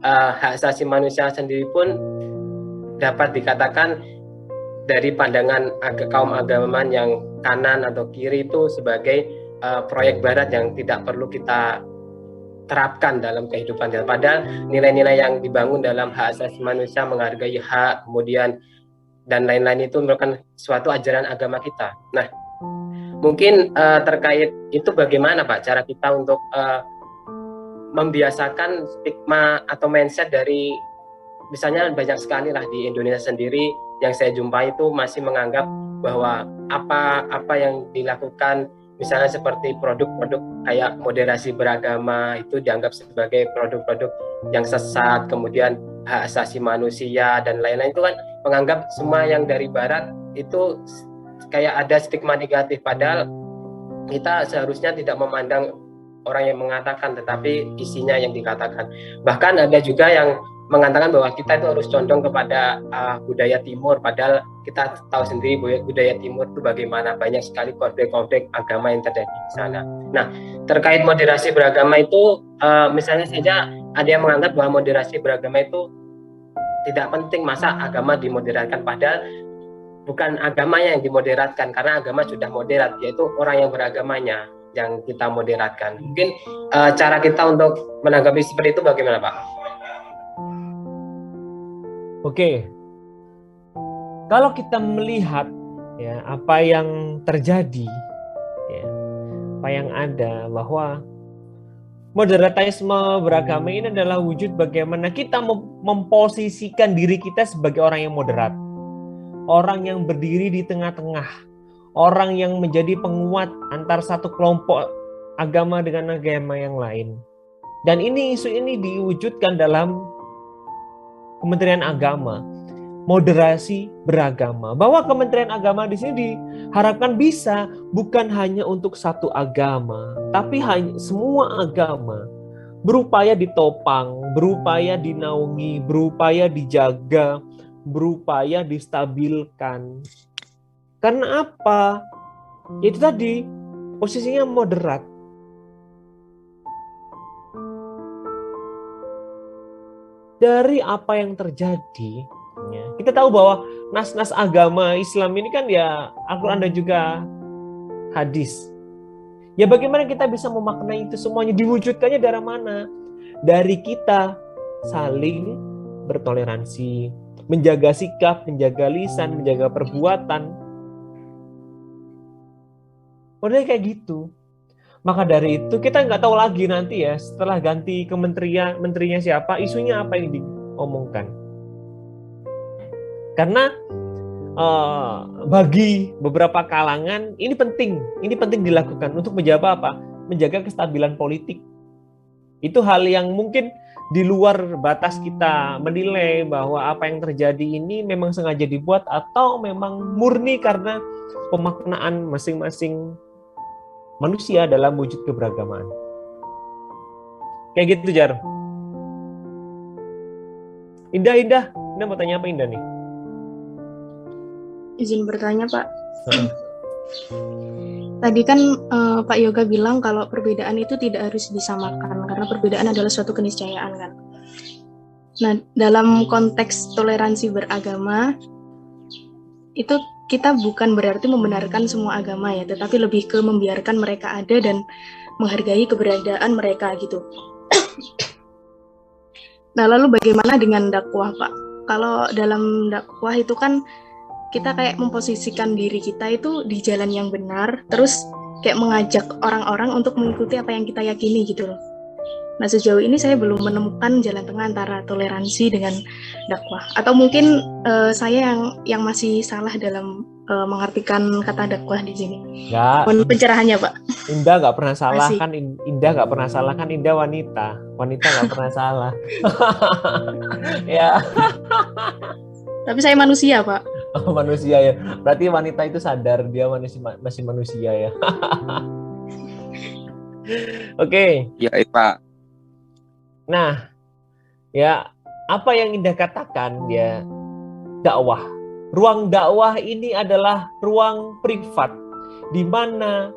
hak asasi manusia sendiri pun dapat dikatakan dari pandangan kaum agamaan yang kanan atau kiri itu sebagai proyek Barat yang tidak perlu kita terapkan dalam kehidupan. Padahal nilai-nilai yang dibangun dalam hak asasi manusia, menghargai hak, kemudian dan lain-lain itu merupakan suatu ajaran agama kita. Nah, mungkin terkait itu bagaimana Pak cara kita untuk membiasakan stigma atau mindset dari misalnya banyak sekali lah di Indonesia sendiri yang saya jumpai itu masih menganggap bahwa apa yang dilakukan misalnya seperti produk-produk kayak moderasi beragama itu dianggap sebagai produk-produk yang sesat, kemudian hak asasi manusia dan lain-lain itu kan menganggap semua yang dari Barat itu kayak ada stigma negatif, padahal kita seharusnya tidak memandang orang yang mengatakan tetapi isinya yang dikatakan. Bahkan ada juga yang mengatakan bahwa kita itu harus condong kepada budaya Timur, padahal kita tahu sendiri budaya Timur itu bagaimana banyak sekali konflik-konflik agama yang terjadi di sana. Nah, terkait moderasi beragama itu misalnya saja ada yang menganggap bahwa moderasi beragama itu tidak penting, masa agama dimoderatkan, padahal bukan agamanya yang dimoderatkan karena agama sudah moderat, yaitu orang yang beragamanya yang kita moderatkan. Mungkin cara kita untuk menanggapi seperti itu bagaimana Pak? Oke, kalau kita melihat ya apa yang terjadi, ya, apa yang ada, bahwa moderatisme beragama ini adalah wujud bagaimana kita memposisikan diri kita sebagai orang yang moderat, orang yang berdiri di tengah-tengah, orang yang menjadi penguat antar satu kelompok agama dengan agama yang lain. Dan isu ini diwujudkan dalam Kementerian Agama, moderasi beragama. Bahwa Kementerian Agama di sini diharapkan bisa bukan hanya untuk satu agama, tapi semua agama berupaya ditopang, berupaya dinaungi, berupaya dijaga, berupaya distabilkan. Karena apa? Itu tadi posisinya moderat. Dari apa yang terjadi, ya, kita tahu bahwa nas-nas agama Islam ini kan ya Al-Quran dan juga hadis. Ya bagaimana kita bisa memaknai itu semuanya, diwujudkannya dari mana? Dari kita saling bertoleransi, menjaga sikap, menjaga lisan, menjaga perbuatan. Udah kayak gitu. Maka dari itu kita nggak tahu lagi nanti ya setelah ganti menterinya siapa, isunya apa yang diomongkan. Karena bagi beberapa kalangan ini penting dilakukan untuk menjaga apa? Menjaga kestabilan politik. Itu hal yang mungkin di luar batas kita menilai bahwa apa yang terjadi ini memang sengaja dibuat atau memang murni karena pemaknaan masing-masing manusia dalam wujud keberagaman. Kayak gitu, Jar. Indah mau tanya apa Indah nih? Izin bertanya, Pak. Tadi kan Pak Yoga bilang kalau perbedaan itu tidak harus disamakan karena perbedaan adalah suatu keniscayaan kan. Nah, dalam konteks toleransi beragama itu kita bukan berarti membenarkan semua agama ya, tetapi lebih ke membiarkan mereka ada dan menghargai keberadaan mereka gitu. Nah, lalu bagaimana dengan dakwah, Pak? Kalau dalam dakwah itu kan kita kayak memposisikan diri kita itu di jalan yang benar, terus kayak mengajak orang-orang untuk mengikuti apa yang kita yakini gitu loh. Nah, sejauh ini saya belum menemukan jalan tengah antara toleransi dengan dakwah. Atau mungkin saya yang masih salah dalam mengartikan kata dakwah di sini. Enggak. Mohon pencerahannya, Pak. Indah nggak pernah salah Masih. kan? Indah nggak pernah salah kan? Indah wanita nggak pernah salah. Ya. Tapi saya manusia, Pak. Oh, manusia ya. Berarti wanita itu sadar dia masih manusia ya. Oke. Ya, Pak. Nah, ya apa yang Indah katakan ya dakwah. Ruang dakwah ini adalah ruang privat di mana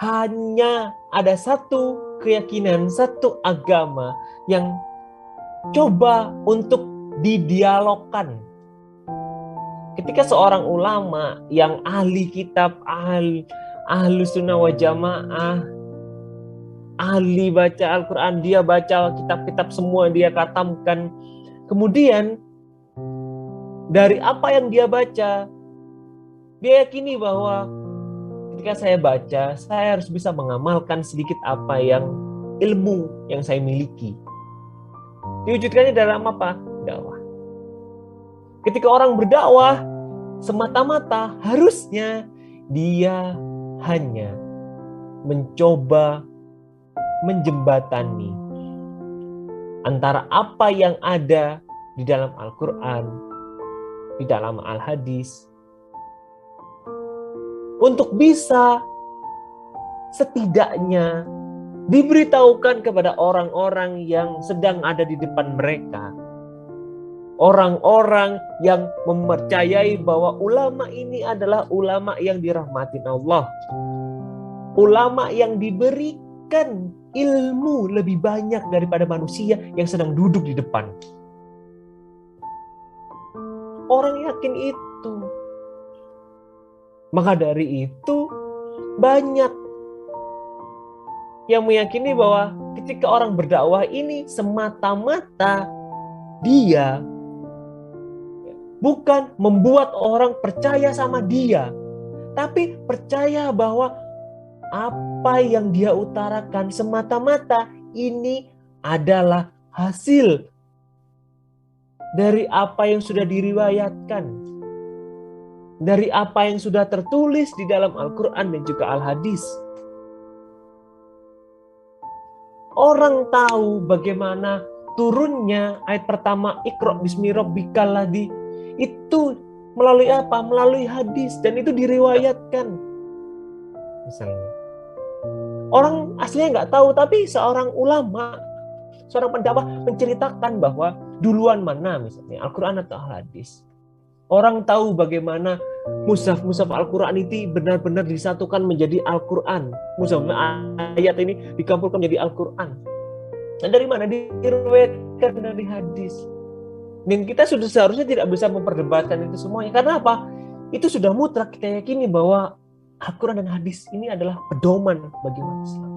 hanya ada satu keyakinan, satu agama yang coba untuk didialogkan. Ketika seorang ulama yang ahli kitab, ahli sunnah wa jamaah, ahli baca Al-Quran, dia baca kitab-kitab semua, dia khatamkan. Kemudian dari apa yang dia baca, dia yakini bahwa ketika saya baca, saya harus bisa mengamalkan sedikit apa yang ilmu yang saya miliki. Diwujudkannya dalam apa? Dakwah. Ketika orang berdakwah, semata-mata harusnya dia hanya mencoba menjembatani antara apa yang ada di dalam Al-Quran, di dalam Al-Hadis, untuk bisa setidaknya diberitahukan kepada orang-orang yang sedang ada di depan mereka. Orang-orang yang mempercayai bahwa ulama ini adalah ulama yang dirahmatin Allah. Ulama yang diberikan ilmu lebih banyak daripada manusia yang sedang duduk di depan. Orang yakin itu. Maka dari itu banyak yang meyakini bahwa ketika orang berdakwah ini semata-mata dia bukan membuat orang percaya sama dia, tapi percaya bahwa apa yang dia utarakan semata-mata ini adalah hasil dari apa yang sudah diriwayatkan, dari apa yang sudah tertulis di dalam Al-Quran dan juga Al-Hadis. Orang tahu bagaimana turunnya ayat pertama Iqra bismi rabbikal ladzi, itu melalui apa? Melalui hadis, dan itu diriwayatkan. Misalnya, orang aslinya nggak tahu, tapi seorang ulama, seorang pendakwah menceritakan bahwa duluan mana misalnya Al-Quran atau Al-Hadis. Orang tahu bagaimana mushaf Al-Quran itu benar-benar disatukan menjadi Al-Quran. Mushaf ayat ini dikumpulkan menjadi Al-Quran. Dan dari mana? Diriwayatkan dari hadis. Dan kita sudah seharusnya tidak bisa memperdebatkan itu semuanya. Karena apa? Itu sudah mutlak kita yakini bahwa Al-Quran dan hadis ini adalah pedoman bagi umat Islam.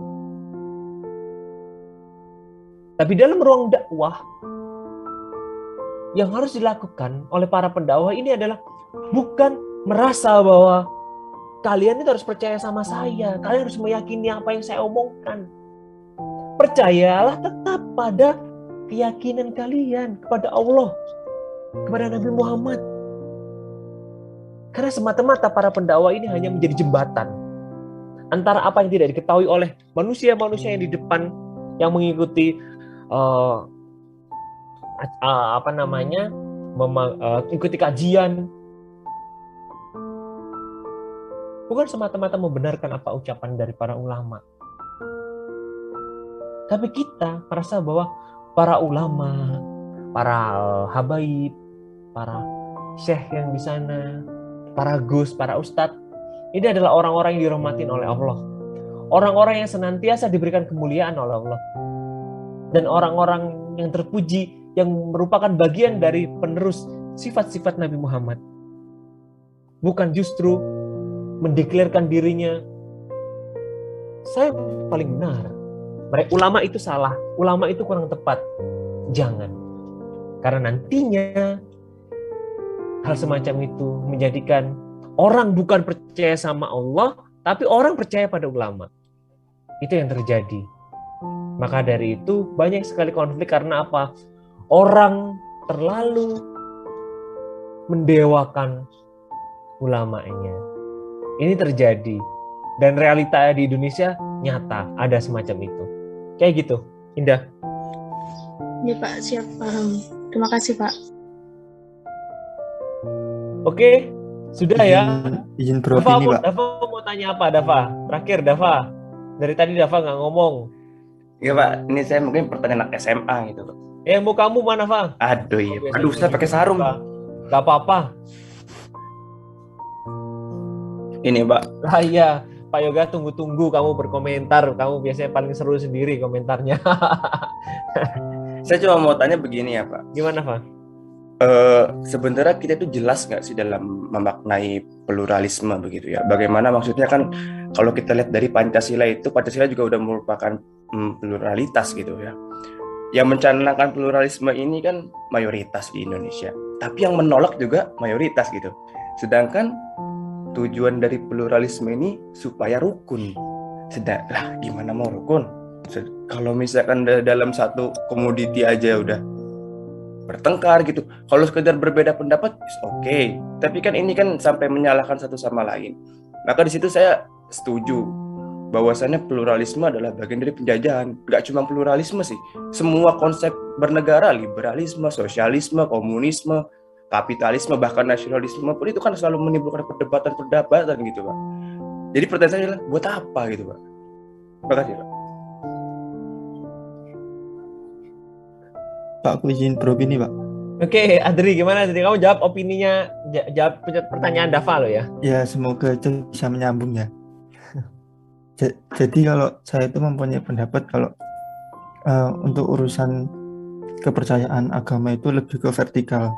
Tapi dalam ruang dakwah, yang harus dilakukan oleh para pendakwah ini adalah bukan merasa bahwa kalian itu harus percaya sama saya, kalian harus meyakini apa yang saya omongkan. Percayalah tetap pada keyakinan kalian kepada Allah, kepada Nabi Muhammad. Karena semata-mata para pendakwah ini hanya menjadi jembatan antara apa yang tidak diketahui oleh manusia-manusia yang di depan, yang mengikuti ikuti kajian, bukan semata-mata membenarkan apa ucapan dari para ulama, tapi kita merasa bahwa para ulama, para habaib, para syekh yang di sana, para gus, para ustadz, ini adalah orang-orang yang dirahmatin oleh Allah, orang-orang yang senantiasa diberikan kemuliaan oleh Allah, dan orang-orang yang terpuji yang merupakan bagian dari penerus sifat-sifat Nabi Muhammad. Bukan justru mendeklarkan dirinya, saya paling benar, ulama itu salah, ulama itu kurang tepat. Jangan. Karena nantinya hal semacam itu menjadikan orang bukan percaya sama Allah, tapi orang percaya pada ulama. Itu yang terjadi. Maka dari itu banyak sekali konflik karena apa? Orang terlalu mendewakan ulamanya. Ini terjadi. Dan realita di Indonesia nyata ada semacam itu. Kayak gitu. Indah. Ya Pak, siap, paham. Terima kasih Pak. Oke, sudah ya. Izin beropini Pak. Dava mau tanya apa Dava? Terakhir Dava. Dari tadi Dava nggak ngomong. Iya Pak, ini saya mungkin pertanyaan anak SMA gitu Pak. Mau kamu mana, Fa? Aduh iya. Aduh, saya pakai sarung. Gak apa-apa. Ini Pak. Iya, Pak Yoga tunggu-tunggu kamu berkomentar. Kamu biasanya paling seru sendiri komentarnya. Saya cuma mau tanya begini ya Pak. Gimana, Fa? Sebenarnya kita itu jelas nggak sih dalam memaknai pluralisme begitu ya? Bagaimana maksudnya kan kalau kita lihat dari Pancasila itu, Pancasila juga udah merupakan pluralitas gitu ya. Yang mencanangkan pluralisme ini kan mayoritas di Indonesia, tapi yang menolak juga mayoritas gitu. Sedangkan tujuan dari pluralisme ini supaya rukun. Lah gimana mau rukun? Kalau misalkan dalam satu komoditi aja udah bertengkar gitu. Kalau sekedar berbeda pendapat, oke. Tapi kan ini kan sampai menyalahkan satu sama lain. Maka di situ saya setuju bahwasannya pluralisme adalah bagian dari penjajahan. Gak cuma pluralisme sih, semua konsep bernegara, liberalisme, sosialisme, komunisme, kapitalisme, bahkan nasionalisme pun itu kan selalu menimbulkan perdebatan-perdebatan gitu Pak. Jadi pertanyaan saya adalah buat apa gitu Pak? Terima kasih Pak. Pak, aku izin beropini Pak. Oke, Adri gimana? Adri, kamu jawab opininya, jawab pertanyaan Dava lo ya. Ya, semoga itu bisa menyambung ya. Jadi kalau saya itu mempunyai pendapat kalau untuk urusan kepercayaan agama itu lebih ke vertikal.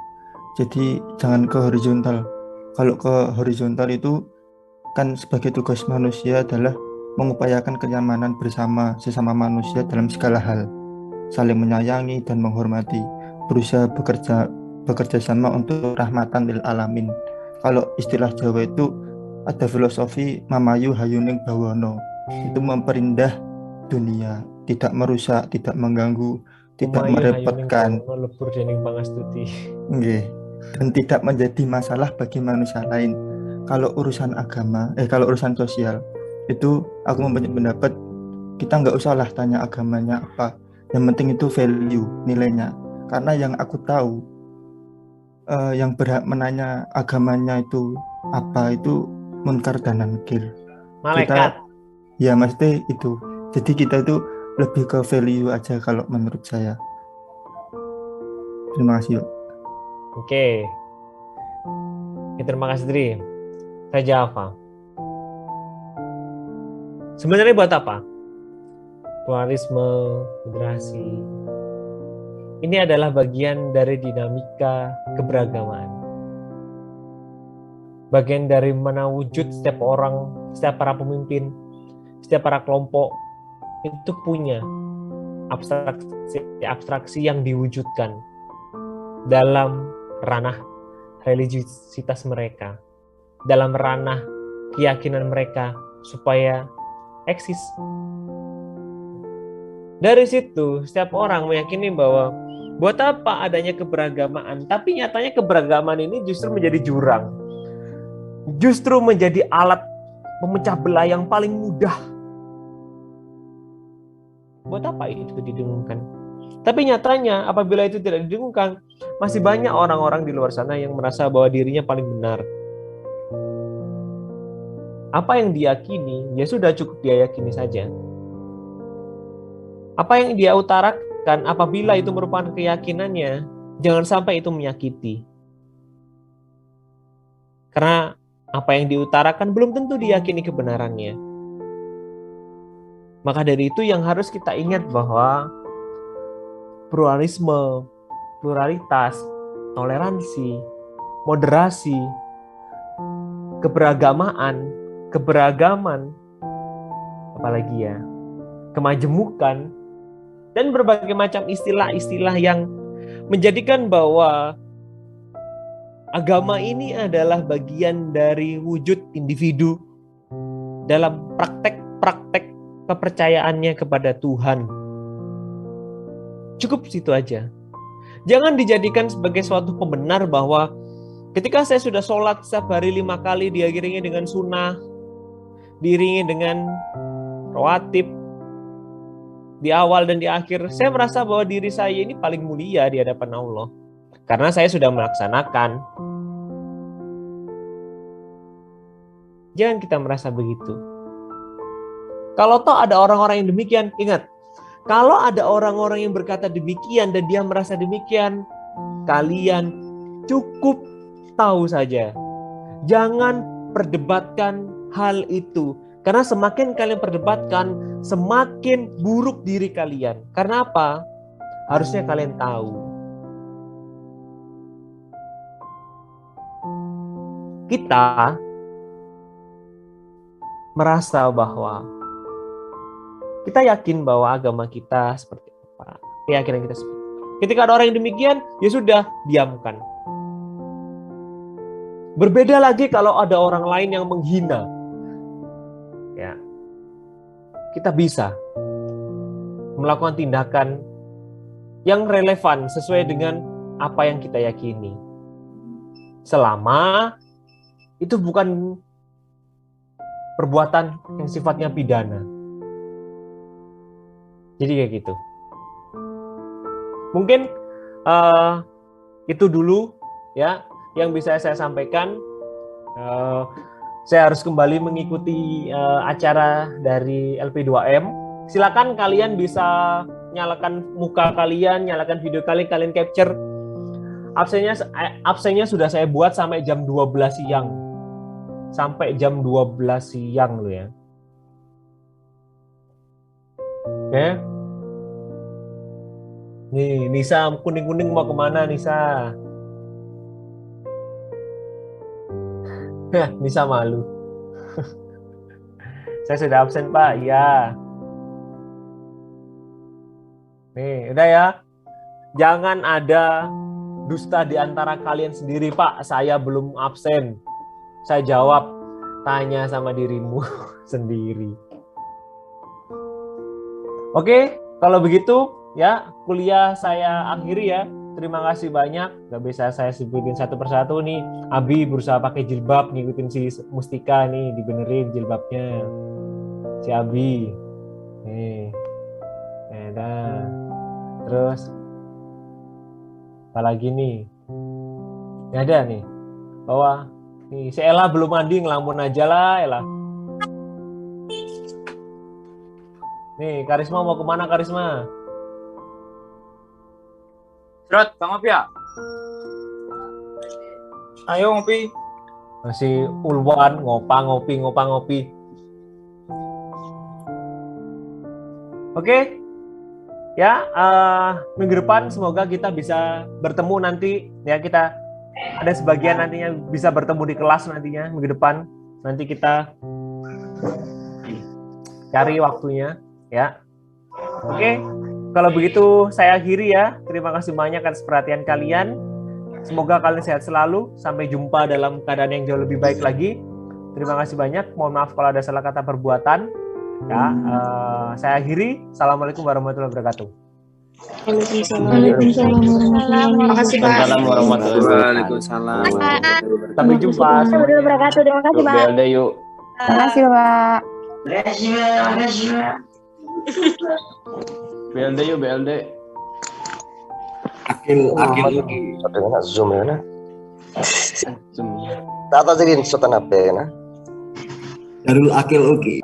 Jadi jangan ke horizontal. Kalau ke horizontal itu kan sebagai tugas manusia adalah mengupayakan kenyamanan bersama sesama manusia dalam segala hal, saling menyayangi dan menghormati, berusaha bekerja sama untuk rahmatan lil alamin. Kalau istilah Jawa itu ada filosofi Mamayu Hayuning Bawono, itu memperindah dunia, tidak merusak, tidak mengganggu, tidak merepotkan, dan tidak menjadi masalah bagi manusia lain. Kalau urusan agama, kalau urusan sosial itu aku mempunyai pendapat kita nggak usah lah tanya agamanya apa, yang penting itu value, nilainya. Karena yang aku tahu yang berhak menanya agamanya itu apa itu Munkar dan Nakir. Malaikat. Ya maksudnya itu. Jadi kita itu lebih ke value aja kalau menurut saya. Terima kasih. Oke. Terima kasih Dri. Saya jawab. Sebenarnya buat apa? Pluralisme, moderasi. Ini adalah bagian dari dinamika keberagaman. Bagian dari mana wujud setiap orang, setiap para pemimpin, setiap para kelompok itu punya abstraksi yang diwujudkan. dalam ranah religiusitas mereka, dalam ranah keyakinan mereka supaya eksis. Dari situ setiap orang meyakini bahwa buat apa adanya keberagaman, tapi nyatanya keberagaman ini justru menjadi jurang, justru menjadi alat memecah belah yang paling mudah. Buat apa itu didengungkan? Tapi nyatanya apabila itu tidak didengungkan, masih banyak orang-orang di luar sana yang merasa bahwa dirinya paling benar. Apa yang diyakini, ya sudah cukup dia yakini saja. Apa yang dia utarakan, apabila itu merupakan keyakinannya, jangan sampai itu menyakiti. Karena apa yang diutarakan belum tentu diyakini kebenarannya. Maka dari itu yang harus kita ingat bahwa pluralisme, pluralitas, toleransi, moderasi, keberagaman, apalagi ya, kemajemukan, dan berbagai macam istilah-istilah yang menjadikan bahwa agama ini adalah bagian dari wujud individu dalam praktek-praktek kepercayaannya kepada Tuhan. Cukup situ aja. Jangan dijadikan sebagai suatu pembenar bahwa ketika saya sudah sholat setiap hari 5 kali diiringi dengan sunnah, diiringi dengan rawatib, di awal dan di akhir, saya merasa bahwa diri saya ini paling mulia di hadapan Allah. Karena saya sudah melaksanakan. Jangan kita merasa begitu. Kalau toh ada orang-orang yang demikian, ingat, kalau ada orang-orang yang berkata demikian dan dia merasa demikian, kalian cukup tahu saja. Jangan perdebatkan hal itu. Karena semakin kalian perdebatkan, semakin buruk diri kalian. Karena apa? Harusnya kalian tahu. Kita merasa bahwa kita yakin bahwa agama kita seperti apa, keyakinan kita seperti apa. Ketika ada orang yang demikian, ya sudah, diamkan. Berbeda lagi kalau ada orang lain yang menghina. Ya, kita bisa melakukan tindakan yang relevan sesuai dengan apa yang kita yakini. Selama itu bukan perbuatan yang sifatnya pidana. Jadi kayak gitu. Mungkin itu dulu ya yang bisa saya sampaikan. Saya harus kembali mengikuti acara dari LP2M. Silakan kalian bisa nyalakan muka kalian, nyalakan video kalian capture. Absennya sudah saya buat sampai jam 12 siang. Sampai jam 12 siang loh ya. Oke. Nih, Nisa kuning-kuning mau kemana Nisa? Nisa malu. Saya sudah absen Pak, iya. Nih, udah ya. Jangan ada dusta di antara kalian sendiri Pak, saya belum absen. Saya jawab, tanya sama dirimu sendiri. Oke, kalau begitu ya kuliah saya akhiri ya. Terima kasih banyak. Gak bisa saya sebutin satu persatu nih. Abi berusaha pakai jilbab ngikutin si Mustika nih, dibenerin jilbabnya. Si Abi. Nih. Dah. Terus apa lagi nih? Gak ada nih. Bahwa nih si Ella belum mandi, ngelamun aja lah Ella. Nih, Karisma mau kemana Karisma? Serot, Bang Ngopi ya? Ayo ngopi. Masih Ulwan ngopi. Oke. Ya, minggu depan semoga kita bisa bertemu nanti. Ya, kita ada sebagian nantinya bisa bertemu di kelas nantinya minggu depan. Nanti kita cari waktunya, ya. Oke. Kalau begitu saya akhiri ya. Terima kasih banyak atas perhatian kalian. Semoga kalian sehat selalu. Sampai jumpa dalam keadaan yang jauh lebih baik lagi. Terima kasih banyak. Mohon maaf kalau ada salah kata perbuatan. Ya, saya akhiri. Assalamualaikum warahmatullahi wabarakatuh. Waalaikumsalam warahmatullahi wabarakatuh. Sampai jumpa. Warahmatullahi wabarakatuh. Terima kasih, Pak. BLD yuk. Terima kasih, Pak. BLD yuk, BLD. Akil dengan zoom ya na. Zoom. Tata jadi sotan apa ya na. Darul Akil Uki.